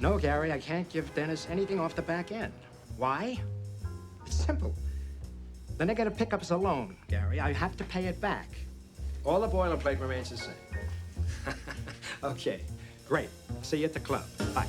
No, Gary, I can't give Dennis anything off the back end. Why? It's simple. The negative pickup's a loan, Gary. I have to pay it back. All the boilerplate remains the same. Okay, great. See you at the club. Bye.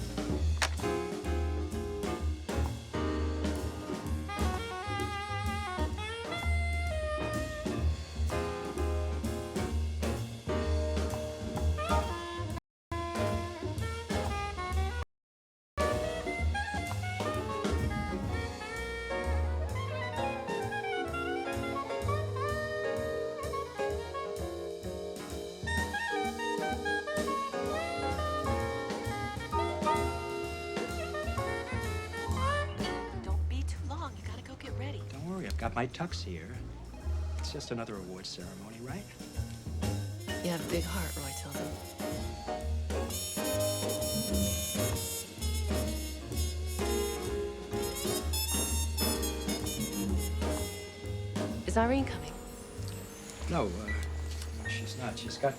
Got my tux here. It's just another award ceremony, right? You have a big heart, Roy Tilden. Is Irene coming? No, she's not. She's got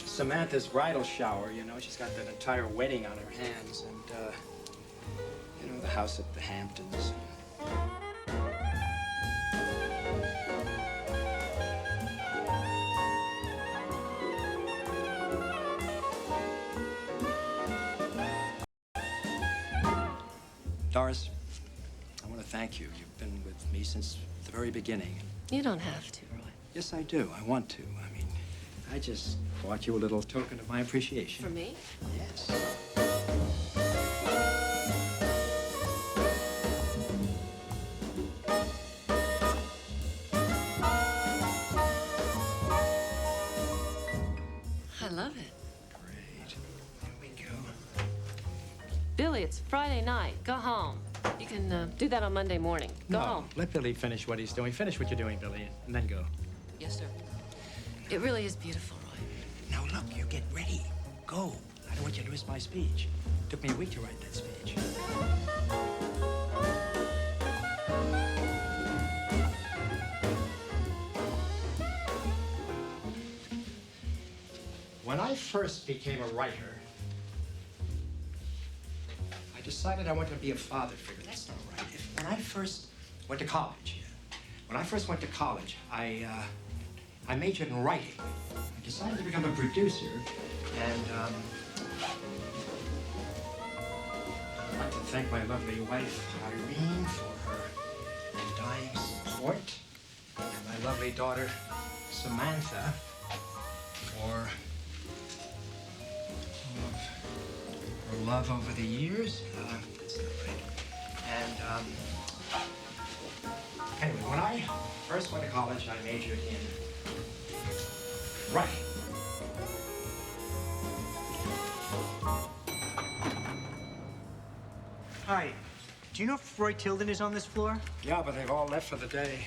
Samantha's bridal shower, you know. She's got that entire wedding on her hands and, you know, the house at the Hamptons. Doris, I want to thank you. You've been with me since the very beginning. You don't have to, Roy. Yes, I do. I want to. I mean, I just bought you a little token of my appreciation. For me? Yes. I love it. Great. Here we go. Billy, it's Friday night. Go home. You can do that on Monday morning. Go home. Let Billy finish what he's doing. Finish what you're doing, Billy, and then go. Yes, sir. It really is beautiful, Roy. Now, look, you get ready. Go. I don't want you to miss my speech. It took me a week to write that speech. When I first became a writer, I decided I wanted to be a father figure. That's not right. When I first went to college, when I first went to college, I majored in writing. I decided to become a producer, and I'd like to thank my lovely wife, Irene, for her undying support, and my lovely daughter, Samantha, for her love over the years. That's not right. And, anyway, when I first went to college, I majored in writing. Hi. Do you know if Roy Tilden is on this floor? Yeah, but they've all left for the day.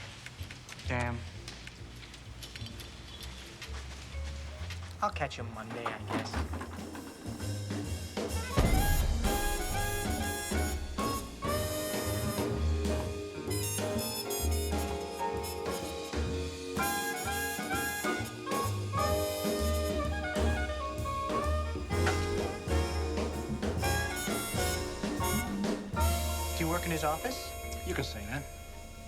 Damn. I'll catch him Monday, I guess. Do you work in his office? You can say that.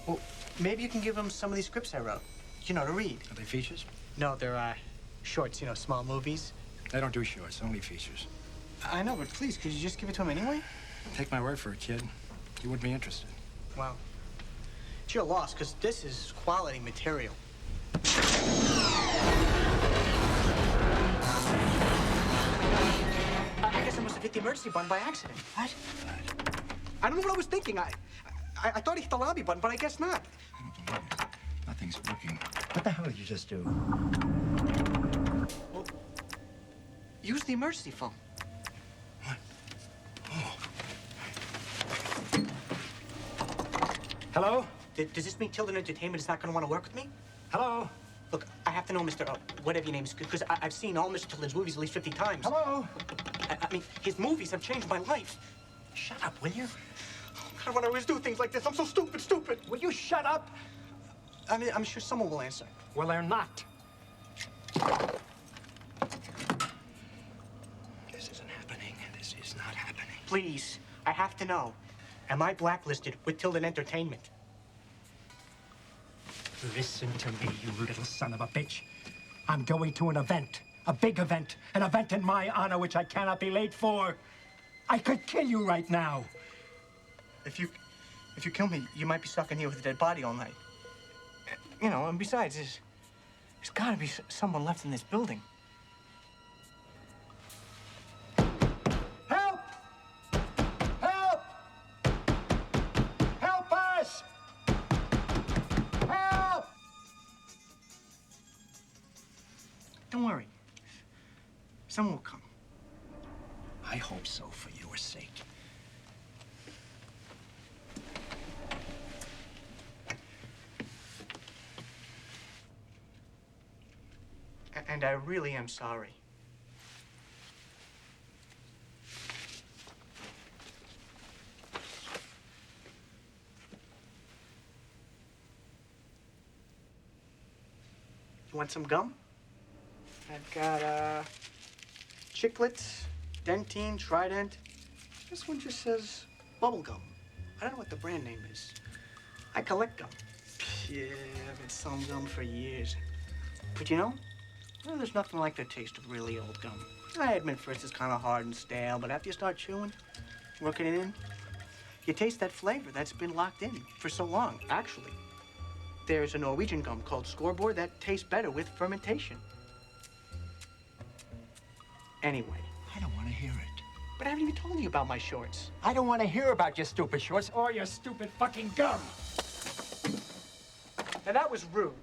Well, maybe you can give him some of these scripts I wrote, you know, to read. Are they features? No, they're, shorts, you know, small movies. They don't do shorts, only features. I know, but please, could you just give it to him anyway? Take my word for it, kid. You wouldn't be interested. Well, it's your loss, because this is quality material. I guess I must have hit the emergency button by accident. What? I don't know what I was thinking. I thought he hit the lobby button, but I guess not. I don't believe it. Nothing's working. What the hell did you just do? Well, use the emergency phone. What? Oh. Hello? Does this mean Tilden Entertainment is not going to want to work with me? Hello? Look, I have to know Mr. Whatever your name is, because I've seen all Mr. Tilden's movies at least 50 times. Hello? I mean, his movies have changed my life. Shut up, will you? Oh, God, when I always do things like this, I'm so stupid. Will you shut up? I mean, I'm sure someone will answer. Well, they're not. This isn't happening. This is not happening. Please, I have to know. Am I blacklisted with Tilden Entertainment? Listen to me, you little son of a bitch. I'm going to an event, a big event, an event in my honor which I cannot be late for. I could kill you right now. If you kill me, you might be stuck in here with a dead body all night. You know, and besides, there's gotta be someone left in this building. Help! Help! Help us! Help! Don't worry. Someone will come. I hope so, for your sake. And I really am sorry. You want some gum? I've got, Chiclets, Dentine, Trident. This one just says bubble gum. I don't know what the brand name is. I collect gum. Yeah, I've been selling gum for years. But you know, well, there's nothing like the taste of really old gum. I admit first it's kind of hard and stale, but after you start chewing, working it in, you taste that flavor that's been locked in for so long. Actually, there's a Norwegian gum called Scoreboard that tastes better with fermentation. Anyway. I don't want to hear it. But I haven't even told you about my shorts. I don't want to hear about your stupid shorts or your stupid fucking gum. Now that was rude.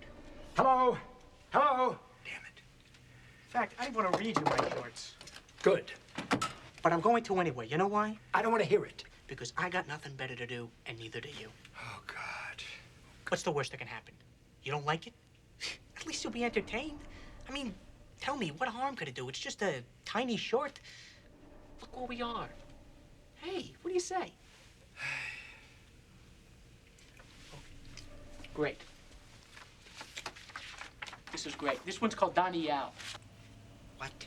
Hello? Hello? Damn it. In fact, I want to read you my shorts. Good. But I'm going to anyway. You know why? I don't want to hear it. Because I got nothing better to do, and neither do you. Oh, God. What's the worst that can happen? You don't like it? At least you'll be entertained. I mean, tell me, what harm could it do? It's just a tiny short. Look where we are. Hey, what do you say? Great. This is great. This one's called Donnie Yao. What?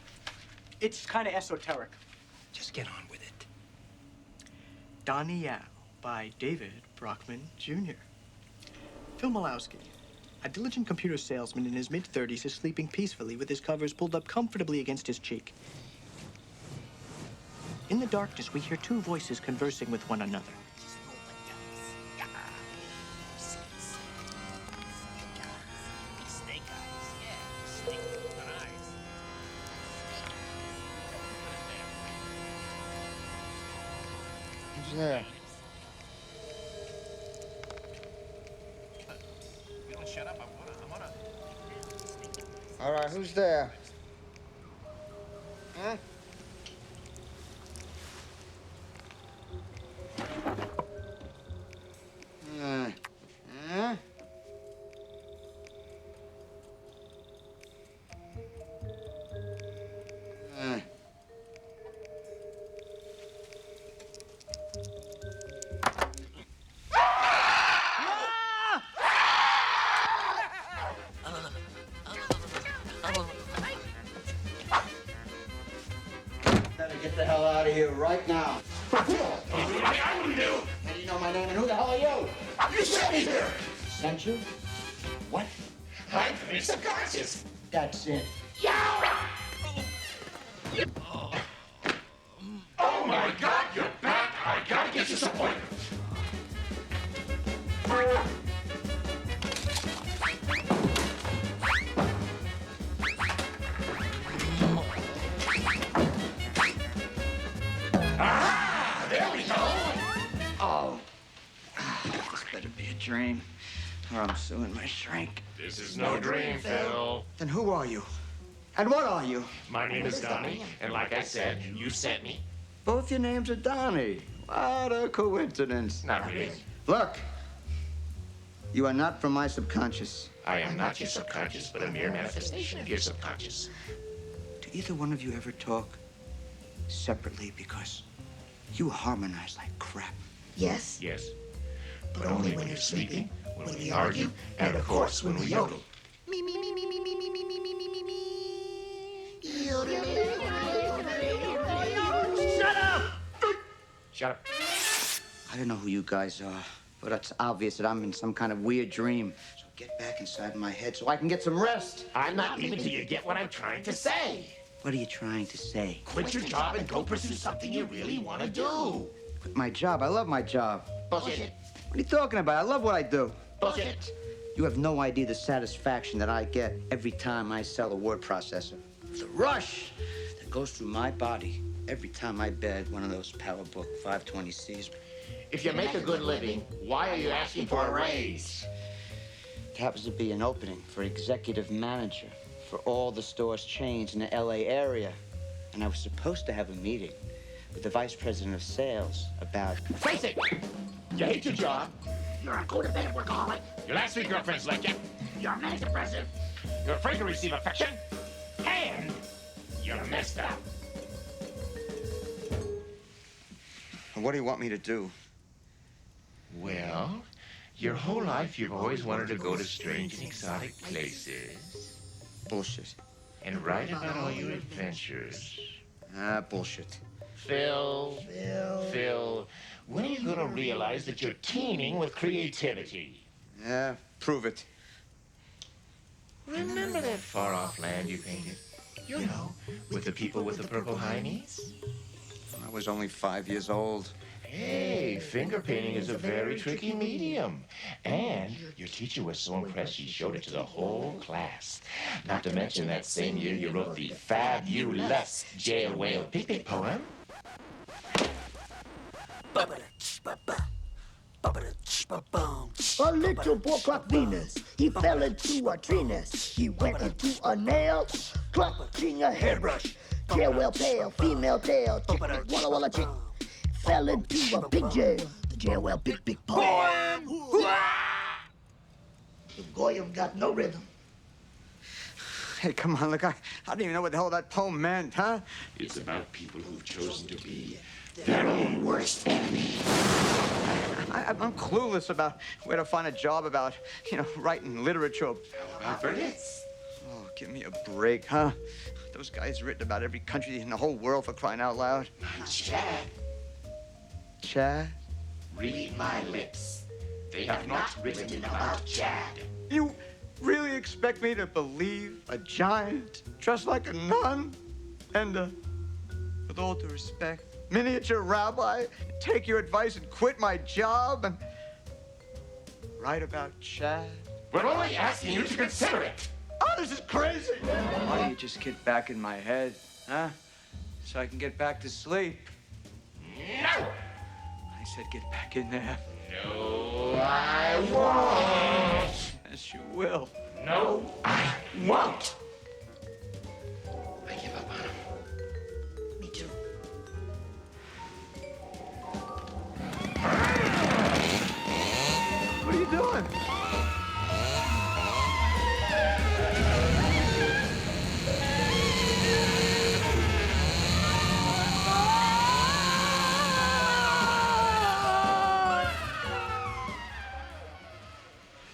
It's kind of esoteric. Just get on with it. Donnie Yao by David Brockman Jr. Phil Malowski, a diligent computer salesman in his mid-30s, is sleeping peacefully with his covers pulled up comfortably against his cheek. In the darkness, we hear two voices conversing with one another. Who's there? All right, who's there? Huh? Huh? Better get the hell out of here right now. I wouldn't do. How do you know my name and who the hell are you? You sent me here. Sent you? What? I'm pretty subconscious. That's it. Oh my God, you're back. I gotta get you some appointment. Ah, there we go. Oh. This better be a dream, or I'm suing my shrink. This is no dream, Phil. Then who are you? And what are you? My name is Donnie, and like I said, you sent me. Both your names are Donnie. What a coincidence. Not really. Look, you are not from my subconscious. I am not your subconscious, but a mere manifestation of your subconscious. Do either one of you ever talk separately? Because you harmonize like crap. Yes. Yes. But only when you're sleeping, when we argue, and of course when we yodel. Me, me, me, me, me, me, me, me, me, me, me, me. Shut up! Shut up. I don't know who you guys are, but it's obvious that I'm in some kind of weird dream. So get back inside my head so I can get some rest. I'm not leaving till you get what I'm trying to say. What are you trying to say? Quit your job and go pursue something you really want to do. Quit my job. I love my job. Bullshit. What are you talking about? I love what I do. Bullshit. You have no idea the satisfaction that I get every time I sell a word processor. The rush that goes through my body every time I bed one of those PowerBook 520Cs. If you make a good living, why are you asking for a raise? It happens to be an opening for executive manager for all the stores chains in the LA area. And I was supposed to have a meeting with the vice president of sales about... Face it! You hate your job. You're a codependent workaholic. Your last week girlfriend's left you. You're manic depressive. You're afraid to receive affection. And you're messed up. What do you want me to do? Well, your whole life you've always wanted to go to strange and exotic places Bullshit. and write about all your adventures. Bullshit. Phil, when are you gonna realize that you're teeming with creativity? Yeah, prove it. Remember that far-off land you painted? You know, with the people with the purple hiney's? I was only 5 years old. Hey, finger painting is a very tricky medium. And your teacher was so impressed she showed it to the whole class. Not to mention that same year you wrote the fabulous jail whale picnic poem. A little boy called Venus, he fell into a tree nest. He went into a nail, clutching a hairbrush. Jail well pale, female tail, chick, walla walla chick. Fell into a big jail, the jail well big poem. The Goyim got no rhythm. Hey, come on, look, I didn't even know what the hell that poem meant, huh? It's about people who've chosen to be their own worst enemy. I'm clueless about where to find a job about, writing literature. About Berlitz. Oh, give me a break, huh? Those guys written about every country in the whole world for crying out loud. Chad, Chad? read my lips. They have not written about Chad. You really expect me to believe a giant dressed like a nun? And, with all due respect, miniature rabbi, take your advice and quit my job and write about Chad? We're only asking you to consider it. Oh, this is crazy! Why don't you just get back in my head, huh? So I can get back to sleep. No! I said get back in there. No, I won't. Yes, you will. No, I won't. I give up on him. Me too. What are you doing?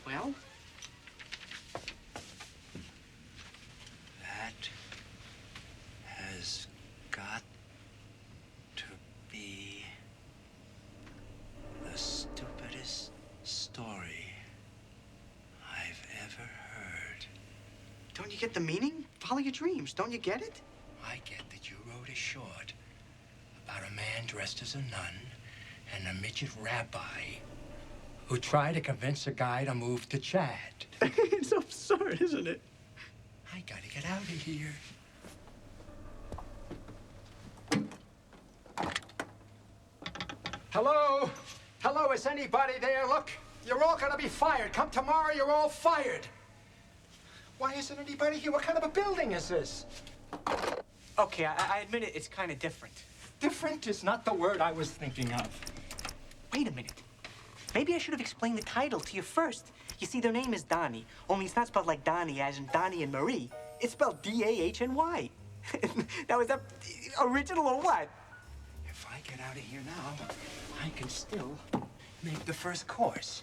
Well, That has got to be the stupidest story I've ever heard. don't you get the meaning? Follow your dreams. Don't you get it? I get that you wrote a short about a man dressed as a nun and a midget rabbi who tried to convince a guy to move to Chad. It's absurd, isn't it? I gotta get out of here. Hello? Hello, is anybody there? Look, you're all gonna be fired. Come tomorrow, you're all fired. Why isn't anybody here? What kind of a building is this? Okay, I admit it, it's kind of different. Different is not the word I was thinking of. Wait a minute. Maybe I should have explained the title to you first. You see, their name is Donnie, only it's not spelled like Donnie as in Donnie and Marie. It's spelled D-A-H-N-Y. Now, is that original or what? If I get out of here now, I can still make the first course.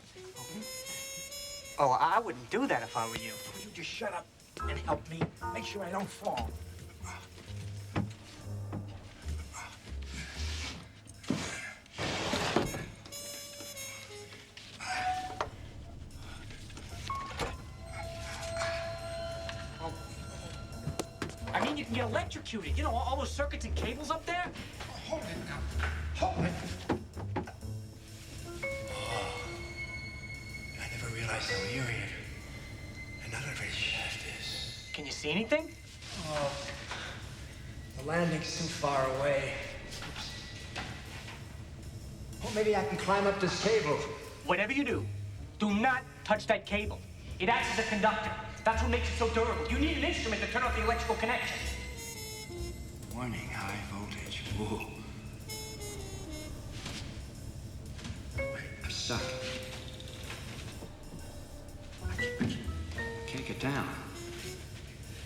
Oh, I wouldn't do that if I were you. You just shut up and help me. Make sure I don't fall. electrocuted. You know, all those circuits and cables up there. Hold it now. Hold it. Oh, I never realized how eerie an elevator shaft is. Can you see anything? Oh, the landing's too far away. Well, maybe I can climb up this cable. Whatever you do, do not touch that cable. It acts as a conductor. That's what makes it so durable. You need an instrument to turn off the electrical connection. Warning, high voltage. Ooh. I'm stuck. I can't get down.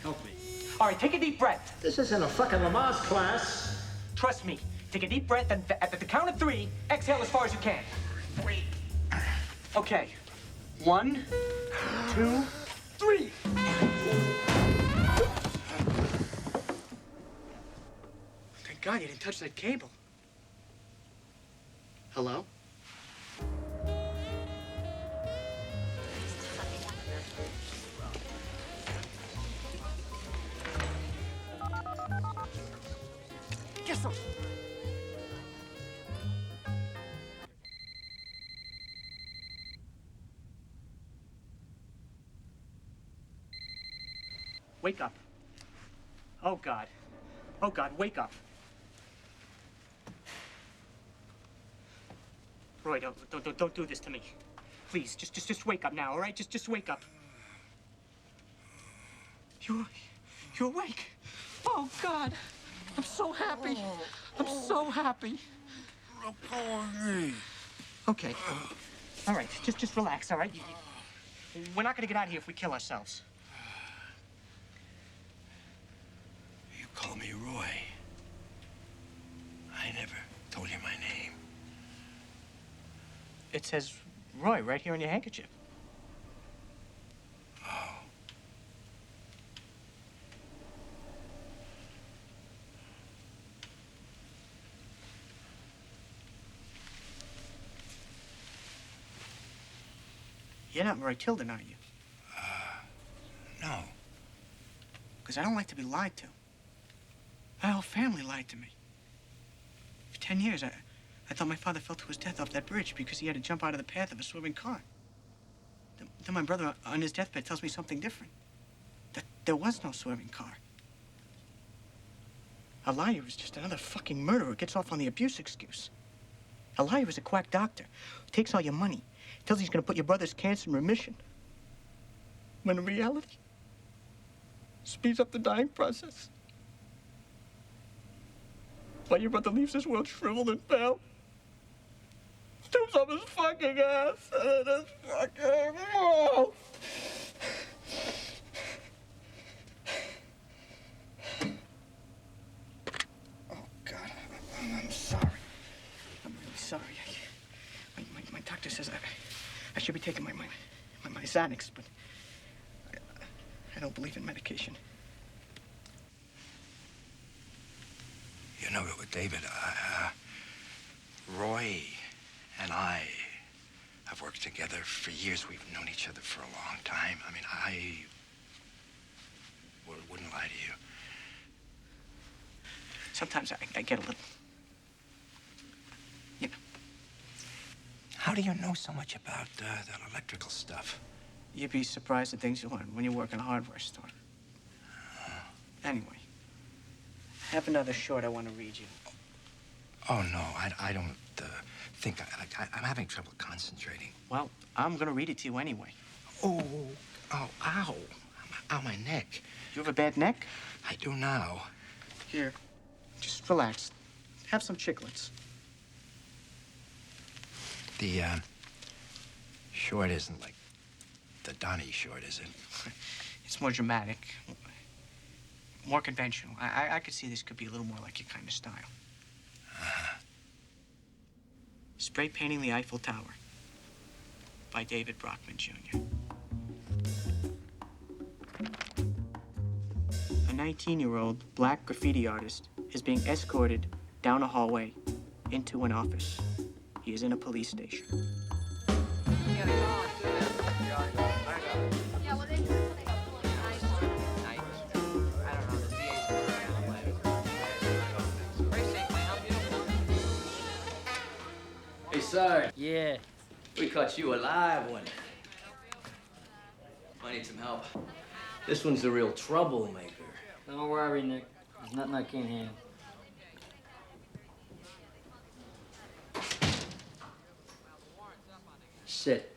Help me. All right, take a deep breath. This isn't a fucking Lamaze class. Trust me. Take a deep breath, and at the count of 3, exhale as far as you can. 3. Okay. 1, 2, 3. Thank God you didn't touch that cable. Hello? Get some. Wake up. Oh, God. Oh, God, wake up. Roy, don't do this to me. Please, just wake up now, all right? Just wake up. You're awake. Oh, God. I'm so happy. I'm so happy. Okay. All right, just relax, all right? We're not gonna get out of here if we kill ourselves. You call me Roy. I never told you my name. It says Roy right here on your handkerchief. Oh. You're not Roy Tilden, are you? No. Because I don't like to be lied to. My whole family lied to me. For 10 years, I thought my father fell to his death off that bridge because he had to jump out of the path of a swimming car. Then my brother, on his deathbed, tells me something different. That there was no swimming car. A liar is just another fucking murderer who gets off on the abuse excuse. A liar is a quack doctor who takes all your money, tells you he's gonna put your brother's cancer in remission. When in reality, speeds up the dying process. While your brother leaves this world shriveled and pale, stoops up his fucking ass and his fucking mouth. Oh, God, I'm sorry. I'm really sorry. My doctor says I should be taking my Xanax, but I don't believe in medication. You know, David, Roy and I have worked together for years. We've known each other for a long time. I mean, I wouldn't lie to you. Sometimes I get a little, you know. How do you know so much about that electrical stuff? You'd be surprised at things you learn when you work in a hardware store. Anyway, I have another short I want to read you. Oh, no, I don't think I'm having trouble concentrating. Well, I'm going to read it to you anyway. Oh, ow. Ow, my neck. You have a bad neck? I do now. Here, just relax. Have some chiclets. The, short isn't like the Donnie short, is it? It's more dramatic, more conventional. I could see this could be a little more like your kind of style. Spray Painting the Eiffel Tower by David Brockman, Jr. A 19-year-old black graffiti artist is being escorted down a hallway into an office. He is in a police station. Hey, Sarge. Yeah. We caught you a live one. I need some help. This one's the real troublemaker. Don't worry, Nick. There's nothing I can't handle. Sit.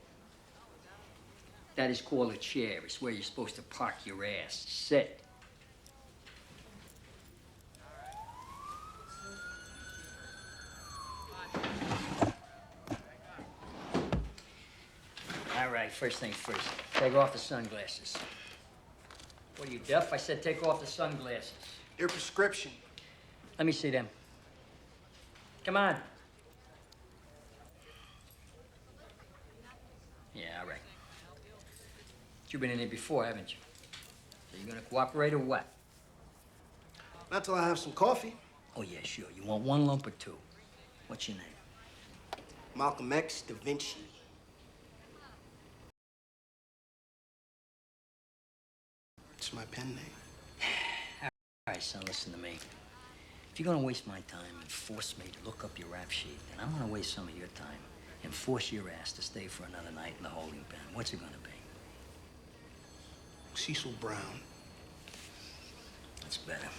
That is called a chair. It's where you're supposed to park your ass. Sit. All right, first thing first. Take off the sunglasses. What are you, deaf? I said take off the sunglasses. Your prescription. Let me see them. Come on. Yeah, all right. You've been in here before, haven't you? So you gonna cooperate or what? Not till I have some coffee. Oh, yeah, sure. You want one lump or two? What's your name? Malcolm X Da Vinci. It's my pen name. All right, son, listen to me. If you're gonna waste my time and force me to look up your rap sheet, then I'm gonna waste some of your time and force your ass to stay for another night in the holding pen. What's it gonna be? Cecil Brown. That's better.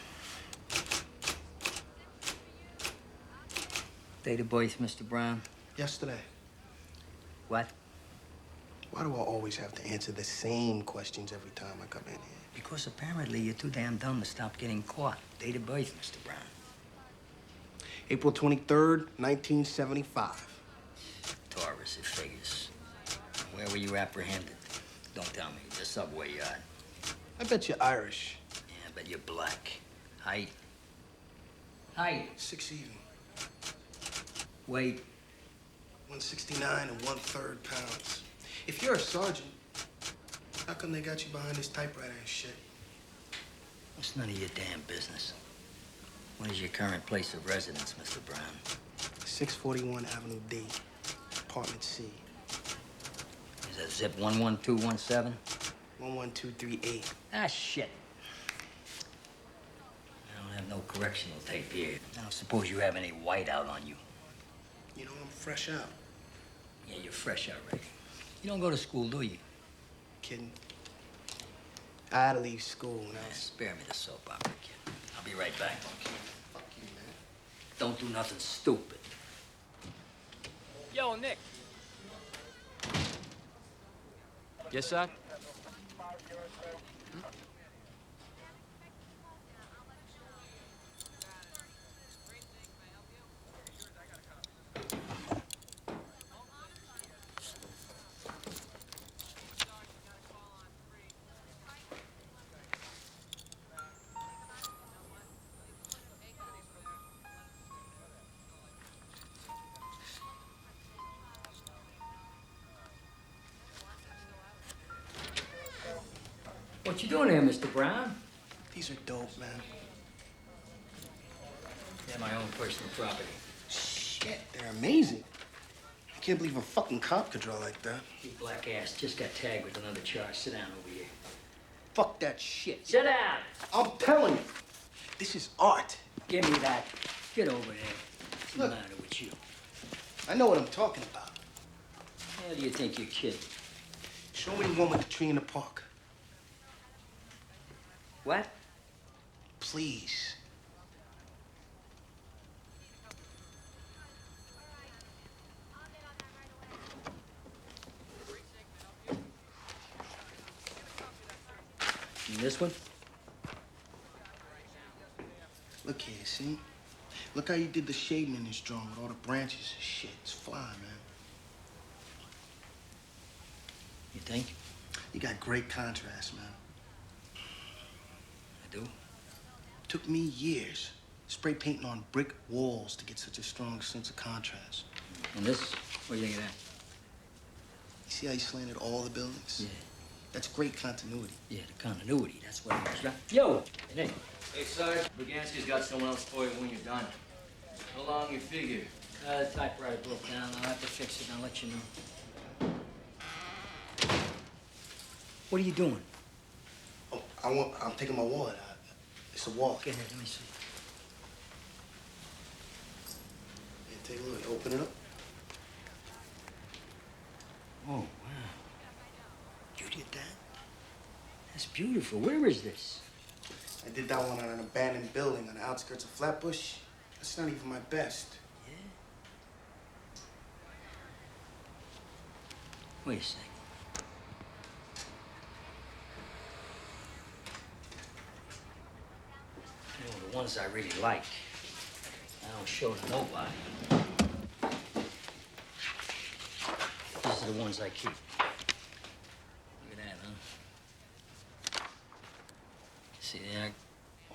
Date of birth, Mr. Brown? Yesterday. What? Why do I always have to answer the same questions every time I come in here? Because apparently you're too damn dumb to stop getting caught. Date of birth, Mr. Brown. April 23rd, 1975. Taurus, it figures. Where were you apprehended? Don't tell me. The subway yard. I bet you're Irish. Yeah, but you're black. Height? Height? 6 even. Weight? 169 and 1/3 pounds. If you're a sergeant, how come they got you behind this typewriter and shit? It's none of your damn business. What is your current place of residence, Mr. Brown? 641 Avenue D, apartment C. Is that zip 11217? 11238. Ah, shit. I don't have no correctional tape here. I don't suppose you have any white out on you. You know, I'm fresh out. Yeah, you're fresh already. You don't go to school, do you? Kidding. I had to leave school when I Yeah, was... spare me the soap opera, kid. I'll be right back. Fuck you, man. Don't do nothing stupid. Yo, Nick. Yes, sir? What you doing here, Mr. Brown? These are dope, man. They're my own personal property. Shit, they're amazing. I can't believe a fucking cop could draw like that. You black ass just got tagged with another charge. Sit down over here. Fuck that shit. Sit down! I'm telling you, this is art. Give me that. Get over there. What's the Look. matter with you? I know what I'm talking about. How do you think you're kidding? Show me the one with the tree in the park. What? Please. And this one? Look here, see? Look how you did the shading in this drawing with all the branches and shit. It's fly, man. You think? You got great contrast, man. I do? Took me years spray painting on brick walls to get such a strong sense of contrast. And this? What do you think of that? You see how you slanted all the buildings? Yeah. That's great continuity. Yeah, the continuity. That's what it was. Right? Yo! Hey. Hey, Sarge. Briganski's got someone else for you when you're done. How long you figure? The typewriter broke down. I'll have to fix it. I'll let you know. What are you doing? Oh, I'm taking my wallet out. It's a wallet. Get here, let me see. Here, take a look. Open it up. It's beautiful. Where is this? I did that one on an abandoned building on the outskirts of Flatbush. That's not even my best. Yeah? Wait a second. You know, the ones I really like, I don't show to nobody. These are the ones I keep. Look at that, huh? See there?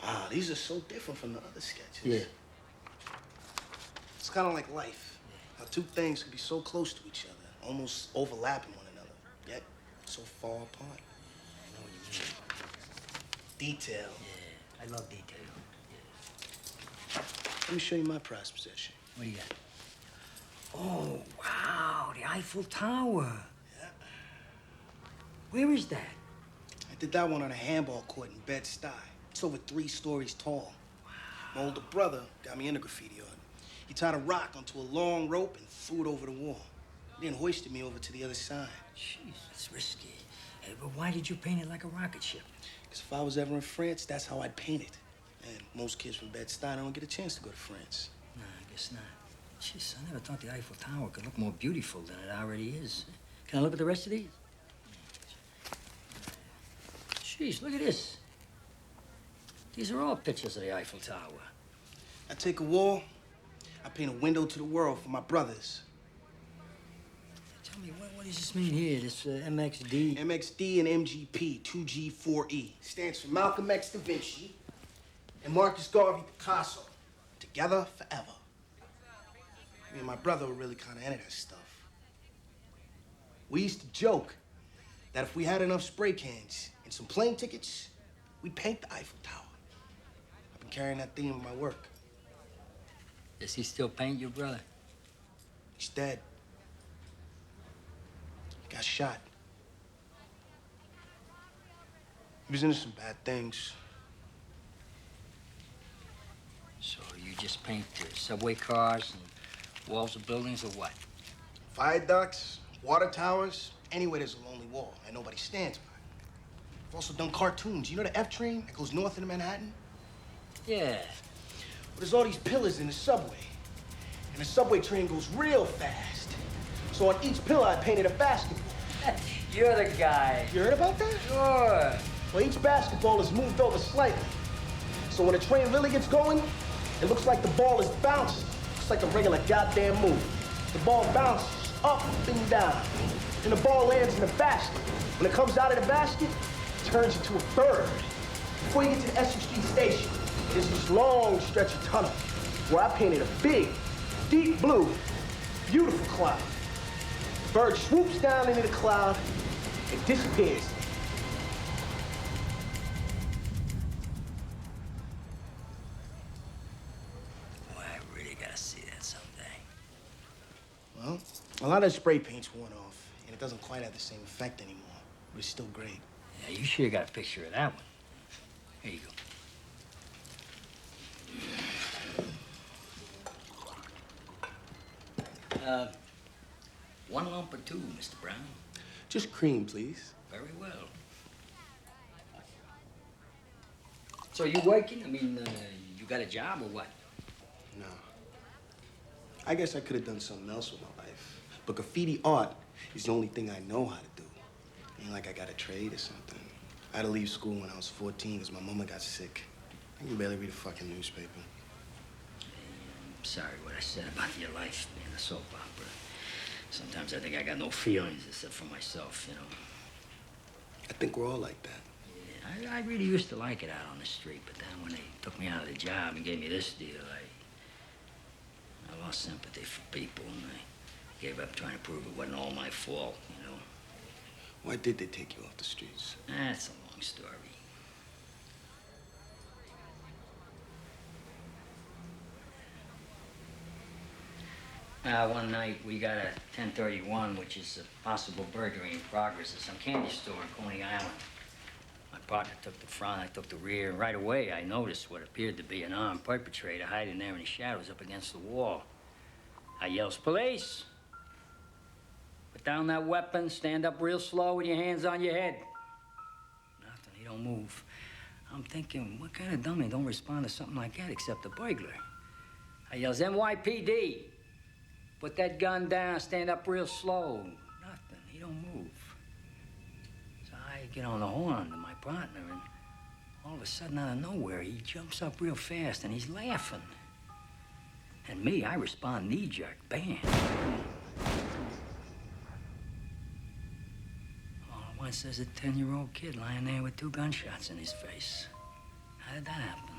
Wow, these are so different from the other sketches. Yeah. It's kind of like life. How two things can be so close to each other, almost overlapping one another, yet so far apart. I know what you mean. Detail. Yeah, I love detail. Let me show you my prized possession. What do you got? Oh, wow, the Eiffel Tower. Yeah. Where is that? I did that one on a handball court in Bed-Stuy. It's over 3 stories tall. Wow. My older brother got me into graffiti art. He tied a rock onto a long rope and threw it over the wall. Then hoisted me over to the other side. Jeez, that's risky. Hey, but why did you paint it like a rocket ship? Because if I was ever in France, that's how I'd paint it. And most kids from Bed-Stuy don't get a chance to go to France. No, I guess not. Jeez, I never thought the Eiffel Tower could look more beautiful than it already is. Can I look at the rest of these? Jeez, look at this. These are all pictures of the Eiffel Tower. I take a wall, I paint a window to the world for my brothers. Tell me, what does this mean here, this MXD? MXD and MGP, 2G4E. Stands for Malcolm X Da Vinci and Marcus Garvey Picasso. Together forever. Me and my brother were really kind of into that stuff. We used to joke that if we had enough spray cans and some plane tickets, we'd paint the Eiffel Tower. I've been carrying that theme in my work. Does he still paint your brother? He's dead. He got shot. He was into some bad things. So you just paint subway cars and walls of buildings or what? Viaducts, water towers, anywhere there's a lonely wall and nobody stands by it. I've also done cartoons. You know the F train that goes north into Manhattan? Yeah. Well, there's all these pillars in the subway. And the subway train goes real fast. So on each pillar, I painted a basketball. You're the guy. You heard about that? Sure. Well, each basketball is moved over slightly. So when the train really gets going, it looks like the ball is bouncing. It's like a regular goddamn movie. The ball bounces up and down. And the ball lands in the basket. When it comes out of the basket, it turns into a bird. Before you get to the Essex Street station, there's this long stretch of tunnel where I painted a big, deep blue, beautiful cloud. The bird swoops down into the cloud and disappears. Boy, I really gotta see that someday. Well, a lot of the spray paint's worn off, and it doesn't quite have the same effect anymore, but it's still great. Yeah, you sure got a picture of that one. Here you go. One lump or two, Mr. Brown. Just cream, please. Very well. So you working? I mean, you got a job or what? No. I guess I could have done something else with my life. But graffiti art is the only thing I know how to do. Ain't like I got a trade or something. I had to leave school when I was 14 because my mama got sick. I can barely read a fucking newspaper. I'm sorry what I said about your life being a soap opera. Sometimes I think I got no feelings except for myself, you know. I think we're all like that. Yeah, I really used to like it out on the street, but then when they took me out of the job and gave me this deal, I lost sympathy for people, and I gave up trying to prove it wasn't all my fault, you know. Why did they take you off the streets? That's a long story. One night we got a 1031, which is a possible burglary in progress at some candy store in Coney Island. My partner took the front, I took the rear, and right away I noticed what appeared to be an armed perpetrator hiding there in the shadows up against the wall. I yells, "Police! Put down that weapon, stand up real slow with your hands on your head." Nothing, he don't move. I'm thinking, what kind of dummy don't respond to something like that except a burglar? I yells, NYPD. Put that gun down, stand up real slow. Nothing, he don't move. So I get on the horn to my partner, and all of a sudden, out of nowhere, he jumps up real fast, and he's laughing. And me, I respond knee-jerk, bam. All at once, there's a 10-year-old kid lying there with 2 gunshots in his face. How did that happen?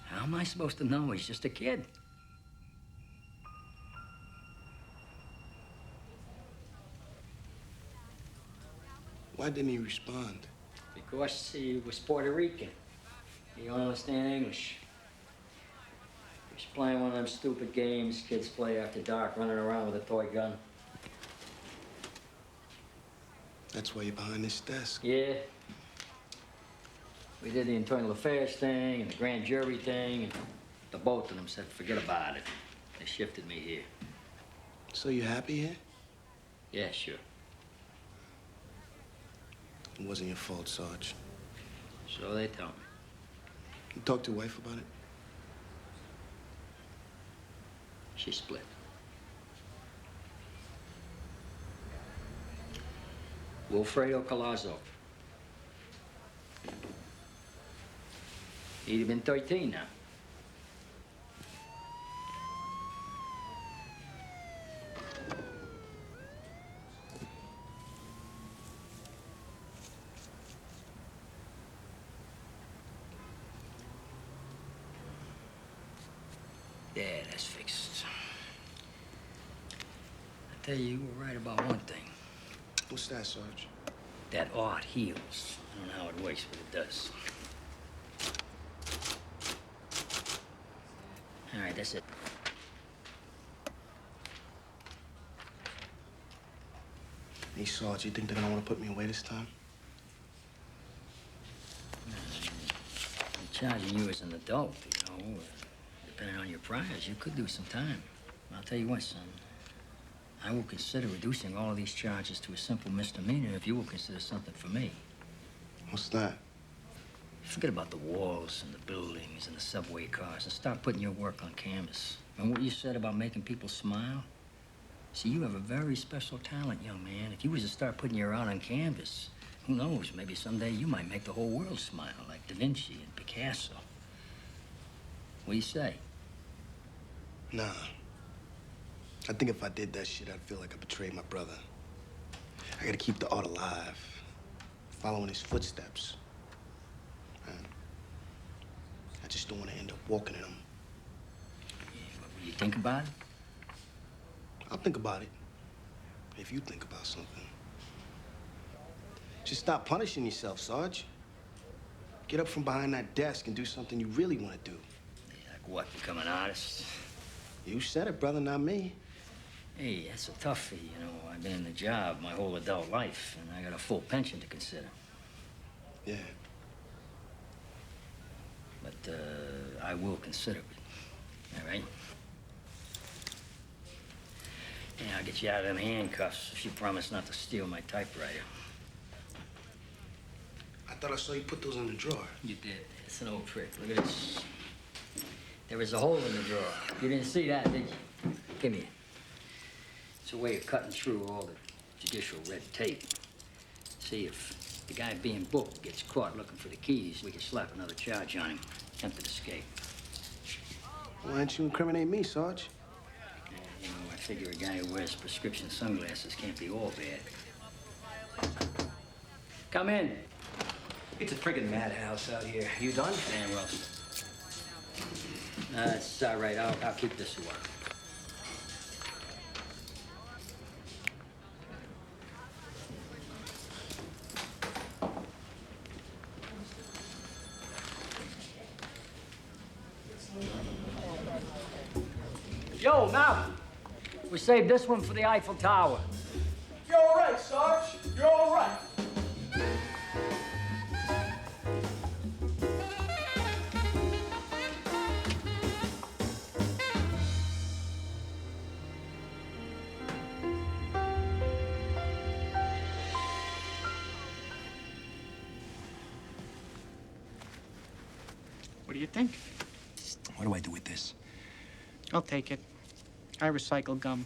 How am I supposed to know? He's just a kid. Why didn't he respond? Because he was Puerto Rican. He don't understand English. He was playing one of them stupid games kids play after dark, running around with a toy gun. That's why you're behind this desk. Yeah. We did the internal affairs thing and the grand jury thing, and the both of them said, forget about it. They shifted me here. So you happy here? Yeah, sure. It wasn't your fault, Sarge. So they tell me. You talked to your wife about it? She split. Wilfredo Collazo. He'd have been 13 now. Yeah, that's fixed. I tell you, you were right about one thing. What's that, Sarge? That art heals. I don't know how it works, but it does. All right, that's it. Hey, Sarge, you think they're gonna want to put me away this time? I'm charging you as an adult, you know. Depending on your priors, you could do some time. I'll tell you what, son. I will consider reducing all of these charges to a simple misdemeanor if you will consider something for me. What's that? Forget about the walls and the buildings and the subway cars and start putting your work on canvas. And what you said about making people smile? See, you have a very special talent, young man. If you was to start putting your art on canvas, who knows, maybe someday you might make the whole world smile, like Da Vinci and Picasso. What do you say? Nah. I think if I did that shit, I'd feel like I betrayed my brother. I gotta keep the art alive, following his footsteps. I just don't want to end up walking in them. Will you think about it? I'll think about it. If you think about something. Just stop punishing yourself, Sarge. Get up from behind that desk and do something you really want to do. Yeah, like what, become an artist? You said it, brother, not me. Hey, that's a toughie, you know. I've been in the job my whole adult life, and I got a full pension to consider. Yeah. But, I will consider it. All right? Yeah, I'll get you out of them handcuffs if you promise not to steal my typewriter. I thought I saw you put those in the drawer. You did. It's an old trick. Look at this. There was a hole in the drawer. You didn't see that, did you? Give me it. It's a way of cutting through all the judicial red tape. See, if the guy being booked gets caught looking for the keys, we can slap another charge on him. Attempted escape. Why didn't you incriminate me, Sarge? You know, I figure a guy who wears prescription sunglasses can't be all bad. Come in. It's a friggin' madhouse out here. You done? Dan Wilson. It's all right. I'll keep this one. Yo, Malcolm. We saved this one for the Eiffel Tower. You're all right, Sarge. You're all right. do you think? What do I do with this? I'll take it. I recycle gum.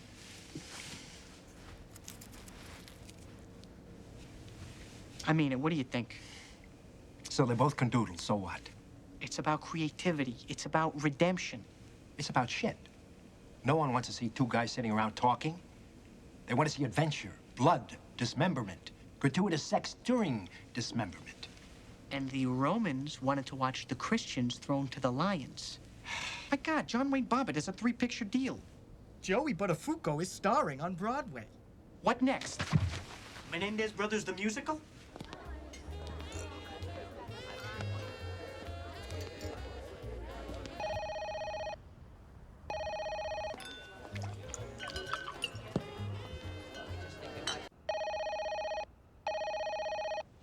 I mean it. What do you think? So they both can doodle, so what? It's about creativity. It's about redemption. It's about shit. No one wants to see two guys sitting around talking. They want to see adventure, blood, dismemberment, gratuitous sex during dismemberment. And the Romans wanted to watch the Christians thrown to the lions. My God, John Wayne Bobbitt is a 3-picture deal. Joey Buttafuoco is starring on Broadway. What next? Menendez Brothers the musical?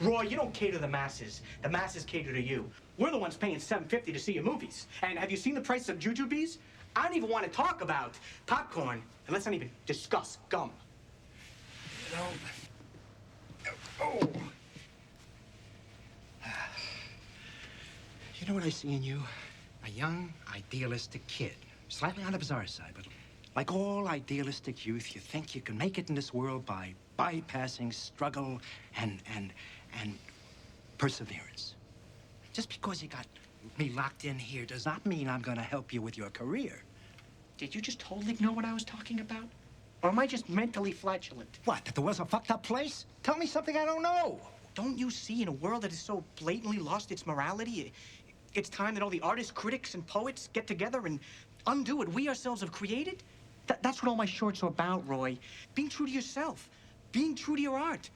Roy, you don't cater to the masses. The masses cater to you. We're the ones paying $7.50 to see your movies. And have you seen the price of jujubes? I don't even want to talk about popcorn, and let's not even discuss gum. You know... Oh. You know what I see in you? A young, idealistic kid. Slightly on the bizarre side, but like all idealistic youth, you think you can make it in this world by bypassing struggle and perseverance. Just because you got me locked in here does not mean I'm gonna help you with your career. Did you just totally ignore what I was talking about? Or am I just mentally flatulent? What, that the world's a fucked up place? Tell me something I don't know. Don't you see, in a world that has so blatantly lost its morality, it's time that all the artists, critics, and poets get together and undo what we ourselves have created? That's what all my shorts are about, Roy. Being true to yourself. Being true to your art.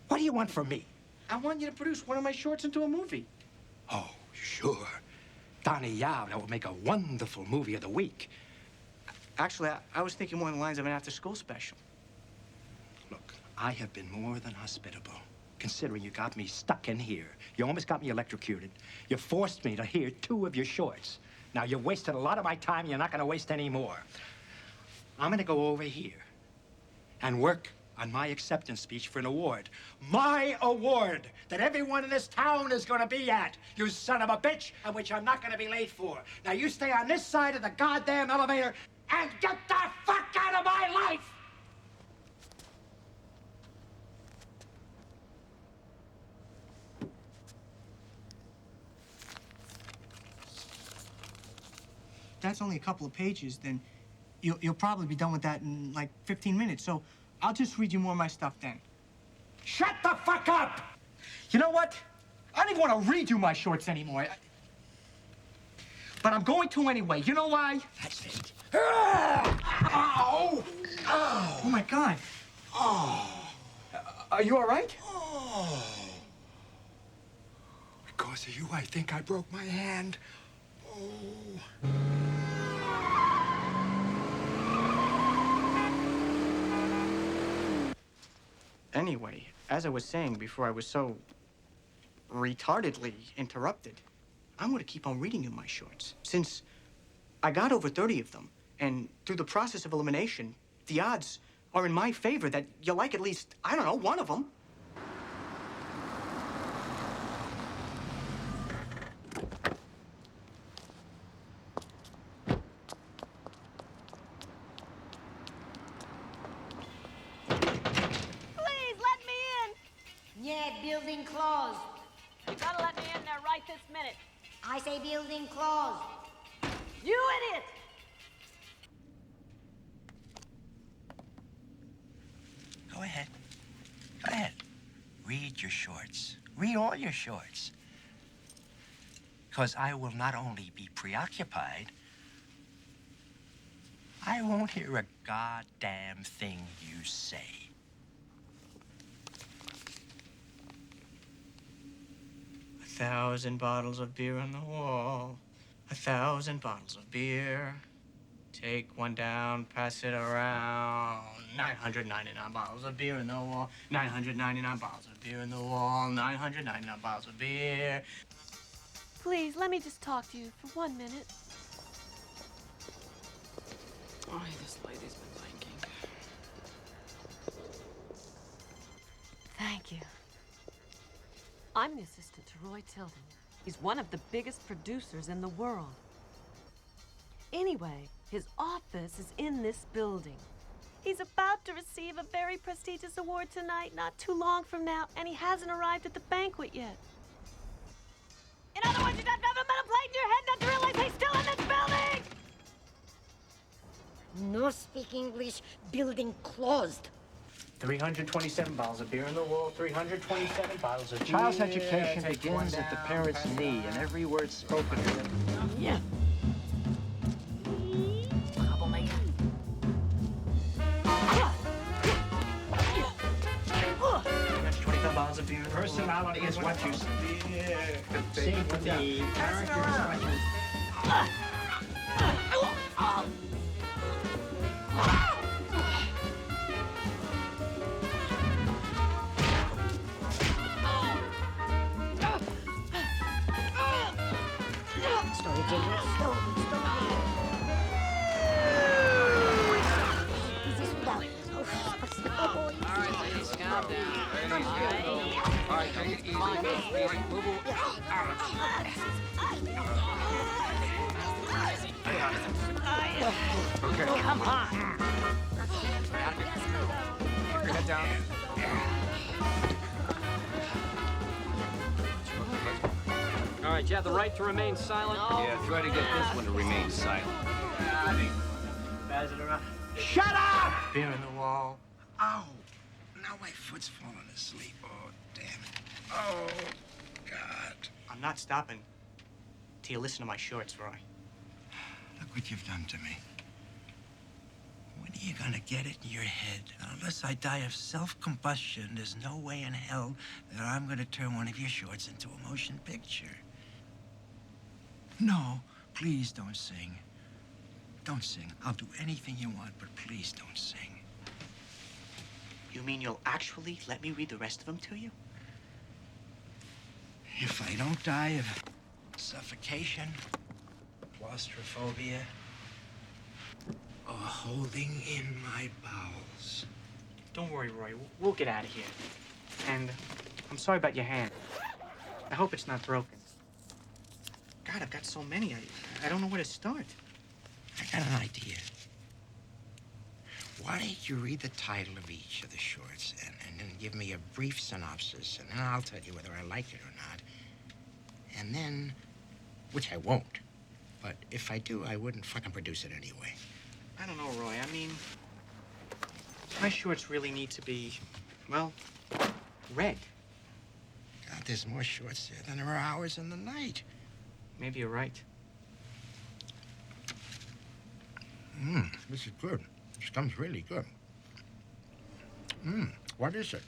What do you want from me? I want you to produce one of my shorts into a movie. Oh, sure. Donnie Yao, that would make a wonderful movie of the week. Actually, I was thinking more on the lines of an after-school special. Look, I have been more than hospitable, considering you got me stuck in here. You almost got me electrocuted. You forced me to hear 2 of your shorts. Now, you've wasted a lot of my time. You're not going to waste any more. I'm going to go over here and work on my acceptance speech for an award. My award that everyone in this town is going to be at, you son of a bitch, and which I'm not going to be late for. Now, you stay on this side of the goddamn elevator and get the fuck out of my life! That's only a couple of pages, then you'll probably be done with that in like 15 minutes. So I'll just read you more of my stuff then. Shut the fuck up! You know what? I don't even want to read you my shorts anymore. But I'm going to anyway. You know why? That's it. Ow! Oh my God. Oh. Are you all right? Oh. Because of you, I think I broke my hand. Oh. Anyway, as I was saying before I was so retardedly interrupted, I'm going to keep on reading you my shorts, since I got over 30 of them, and through the process of elimination, the odds are in my favor that you'll like at least, I don't know, one of them. Yeah, building closed. You gotta let me in there right this minute. I say building closed. You idiot! Go ahead. Go ahead. Read your shorts. Read all your shorts. Because I will not only be preoccupied, I won't hear a goddamn thing you say. A 1,000 bottles of beer on the wall. 1,000 bottles of beer. Take one down, pass it around. 999 bottles of beer in the wall. 999 bottles of beer in the wall. 999 bottles of beer. Please, let me just talk to you for 1 minute. Oh, this lady's been thinking. Thank you. I'm the assistant to Roy Tilden. He's one of the biggest producers in the world. Anyway, his office is in this building. He's about to receive a very prestigious award tonight, not too long from now, and he hasn't arrived at the banquet yet. In other words, you'd have to have a metal plate in your head not to realize he's still in this building! No speak English, building closed. 327 bottles of beer in the wall, 327 bottles of Child's beer. education Take begins one at the down, parent's pass knee, it and on. every word spoken to them. Yeah. Troublemaker. 325 bottles of beer in the wall. Personality is what you see to me. Character is what you... Story, Junior. Story. Easy, sweetheart. Oh, easy. All right, ladies, calm down. All right, take it easy. Easy. Move Okay. Come on. Your head down. All right, you have the right to remain silent. Yeah, try to get this one to remain silent. Pass it around. Shut up! Beer in the wall. Ow! Now my foot's falling asleep. Oh, damn it. Oh, God. I'm not stopping till you listen to my shorts, Roy. Look what you've done to me. When are you gonna get it in your head? Unless I die of self-combustion, there's no way in hell that I'm gonna turn one of your shorts into a motion picture. No, please don't sing. Don't sing. I'll do anything you want, but please don't sing. You mean you'll actually let me read the rest of them to you? If I don't die of suffocation, claustrophobia, or holding in my bowels. Don't worry, Roy. We'll get out of here. And I'm sorry about your hand. I hope it's not broken. God, I've got so many. I don't know where to start. I got an idea. Why don't you read the title of each of the shorts and then give me a brief synopsis, and then I'll tell you whether I like it or not. And then, which I won't, but if I do, I wouldn't fucking produce it anyway. I don't know, Roy. I mean, my shorts really need to be, well, red. God, there's more shorts there than there are hours in the night. Maybe you're right. This is good. This stuff's really good. What is it?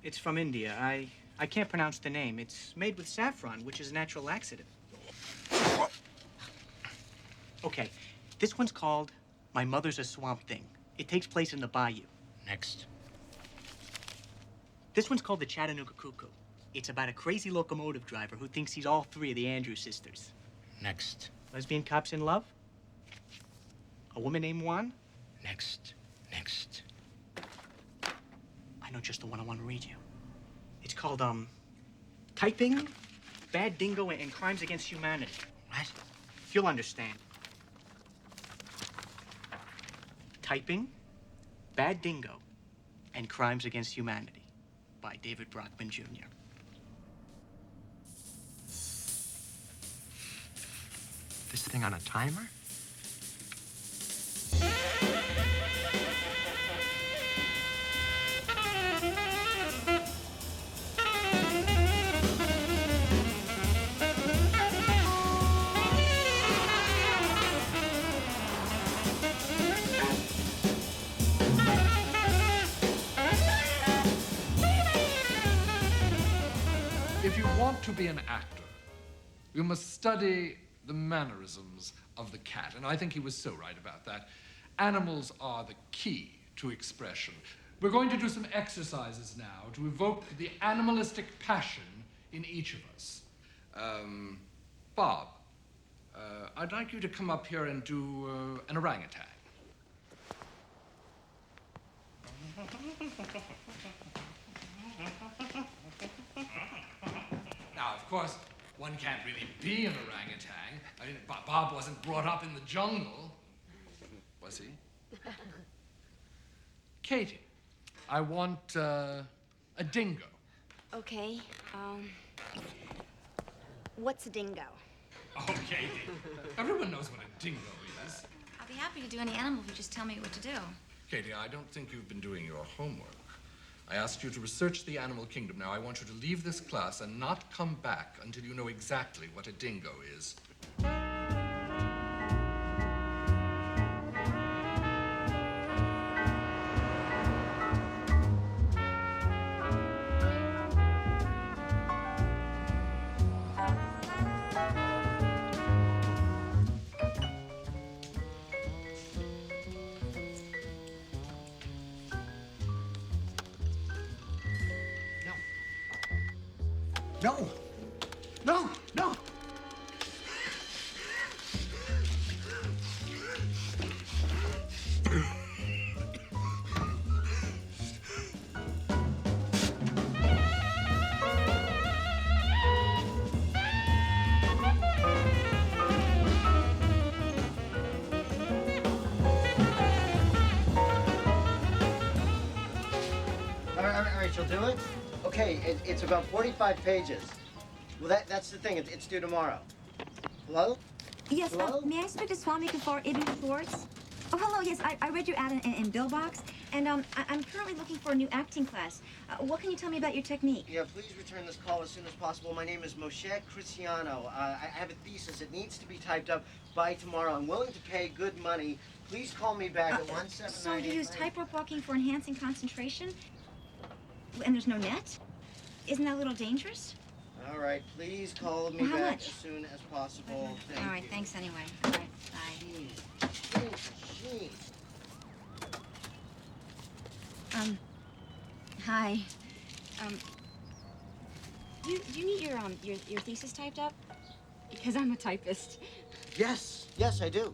It's from India. I can't pronounce the name. It's made with saffron, which is a natural laxative. Okay, this one's called My Mother's a Swamp Thing. It takes place in the bayou. Next. This one's called The Chattanooga Cuckoo. It's about a crazy locomotive driver who thinks he's all three of the Andrews sisters. Next. Lesbian cops in love? A woman named Juan? Next. Next. I know just the one I want to read you. It's called, Typing, Bad Dingo, and Crimes Against Humanity. What? You'll understand. Typing, Bad Dingo, and Crimes Against Humanity by David Brockman Jr. This thing on a timer? If you want to be an actor, you must study the mannerisms of the cat. And I think he was so right about that. Animals are the key to expression. We're going to do some exercises now to evoke the animalistic passion in each of us. Bob, I'd like you to come up here and do an orangutan. Now, of course, one can't really be an orangutan. I mean, Bob wasn't brought up in the jungle. Was he? Katie, I want a dingo. Okay, what's a dingo? Oh, Katie, everyone knows what a dingo is. I'll be happy to do any animal if you just tell me what to do. Katie, I don't think you've been doing your homework. I asked you to research the animal kingdom. Now, I want you to leave this class and not come back until you know exactly what a dingo is. No. No, no. All right, you'll do it? Okay, it's about 45 pages. Well, that's the thing. It's due tomorrow. Hello? Yes, Hello? may I speak to Swami Kapoor Ibn Schwartz? Oh, hello, yes, I read your ad in Billbox, and I'm currently looking for a new acting class. What can you tell me about your technique? Yeah, please return this call as soon as possible. My name is Moshe Cristiano. I have a thesis. It needs to be typed up by tomorrow. I'm willing to pay good money. Please call me back at 17989. So you use tightrope walking for enhancing concentration? And there's no net? Isn't that a little dangerous? All right, please call me How back much? as soon as possible. Thank All right, you. thanks anyway. All right, bye. Sheen. Hi. Do you need your thesis typed up? Because I'm a typist. Yes, I do.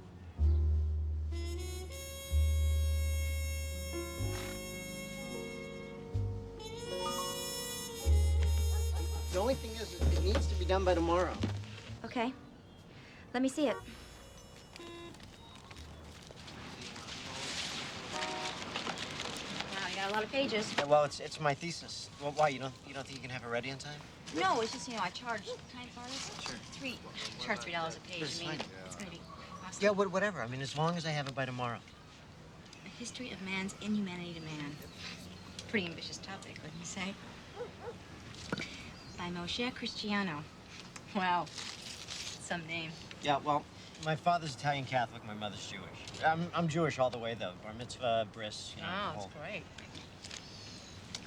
The only thing is, it needs to be done by tomorrow. Okay. Let me see it. Wow, you got a lot of pages. Yeah, well, it's my thesis. Well, why? You don't think you can have it ready in time? No, it's just, I charge kind of artists. Sure. Charge $3 a page. It's I mean, fine. it's gonna be costly. Yeah, whatever. I mean, as long as I have it by tomorrow. The history of man's inhumanity to man. Pretty ambitious topic, wouldn't you say? By Moshe Cristiano. Wow, some name. Yeah, well, my father's Italian Catholic, my mother's Jewish. I'm Jewish all the way, though. Bar mitzvah, bris, Oh, the that's whole- great.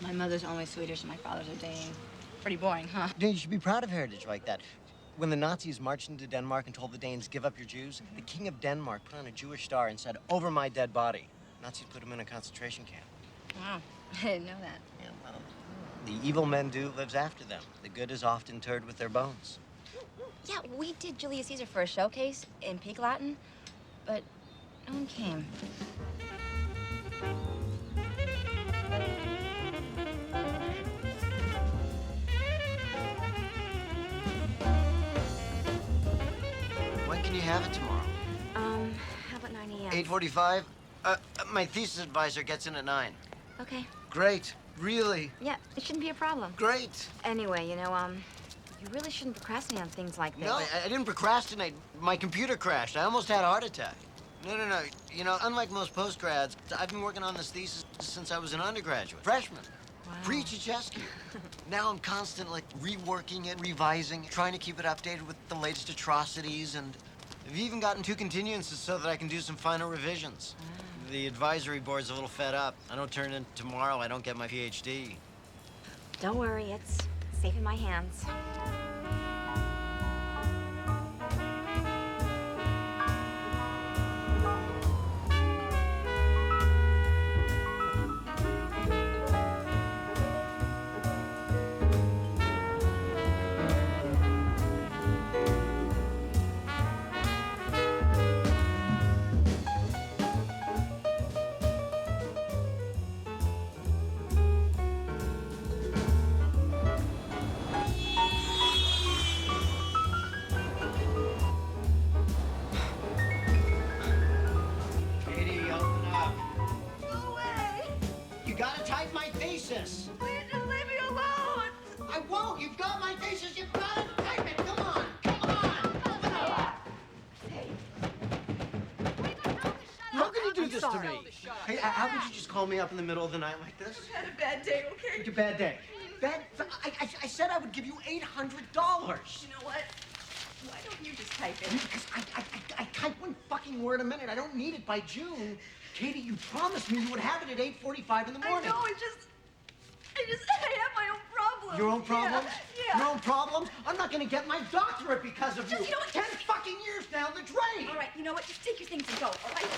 My mother's only Swedish and my father's Armenian. Pretty boring, huh? Dude, you should be proud of heritage like that. When the Nazis marched into Denmark and told the Danes, give up your Jews, the king of Denmark put on a Jewish star and said, over my dead body. Nazis put him in a concentration camp. Wow, I didn't know that. Yeah, well, the evil men do lives after them. The good is often interred with their bones. Yeah, we did Julius Caesar for a showcase in Peak Latin, but no one came. When can you have it tomorrow? How about 9 a.m.? 8:45? My thesis advisor gets in at 9. Okay. Great. Really? Yeah, it shouldn't be a problem. Great. Anyway, you really shouldn't procrastinate on things like this. No, I didn't procrastinate. My computer crashed. I almost had a heart attack. No. Unlike most postgrads, I've been working on this thesis since I was an undergraduate. Freshman. Wow. Pre-Chechescu. Now I'm constantly reworking it, revising, trying to keep it updated with the latest atrocities, and I've even gotten 2 continuances so that I can do some final revisions. The advisory board's a little fed up. I don't turn in tomorrow, I don't get my PhD. Don't worry, it's safe in my hands. thesis. Please just leave me alone. I won't. You've got my thesis. You've got to type it. Come on. Come on. Open it up. How can you do this to me? Hey, how could you just call me up in the middle of the night like this? I had a bad day, okay? It's a bad day. I said I would give you $800. You know what? Why don't you just type it? Because I type one fucking word a minute. I don't need it by June. Katie, you promised me you would have it at 8:45 in the morning. I know, I have my own problems. Your own problems? Yeah. Your own problems? I'm not gonna get my doctorate because of you. You know what? 10 fucking years down the drain. All right, you know what? Just take your things and go, all right?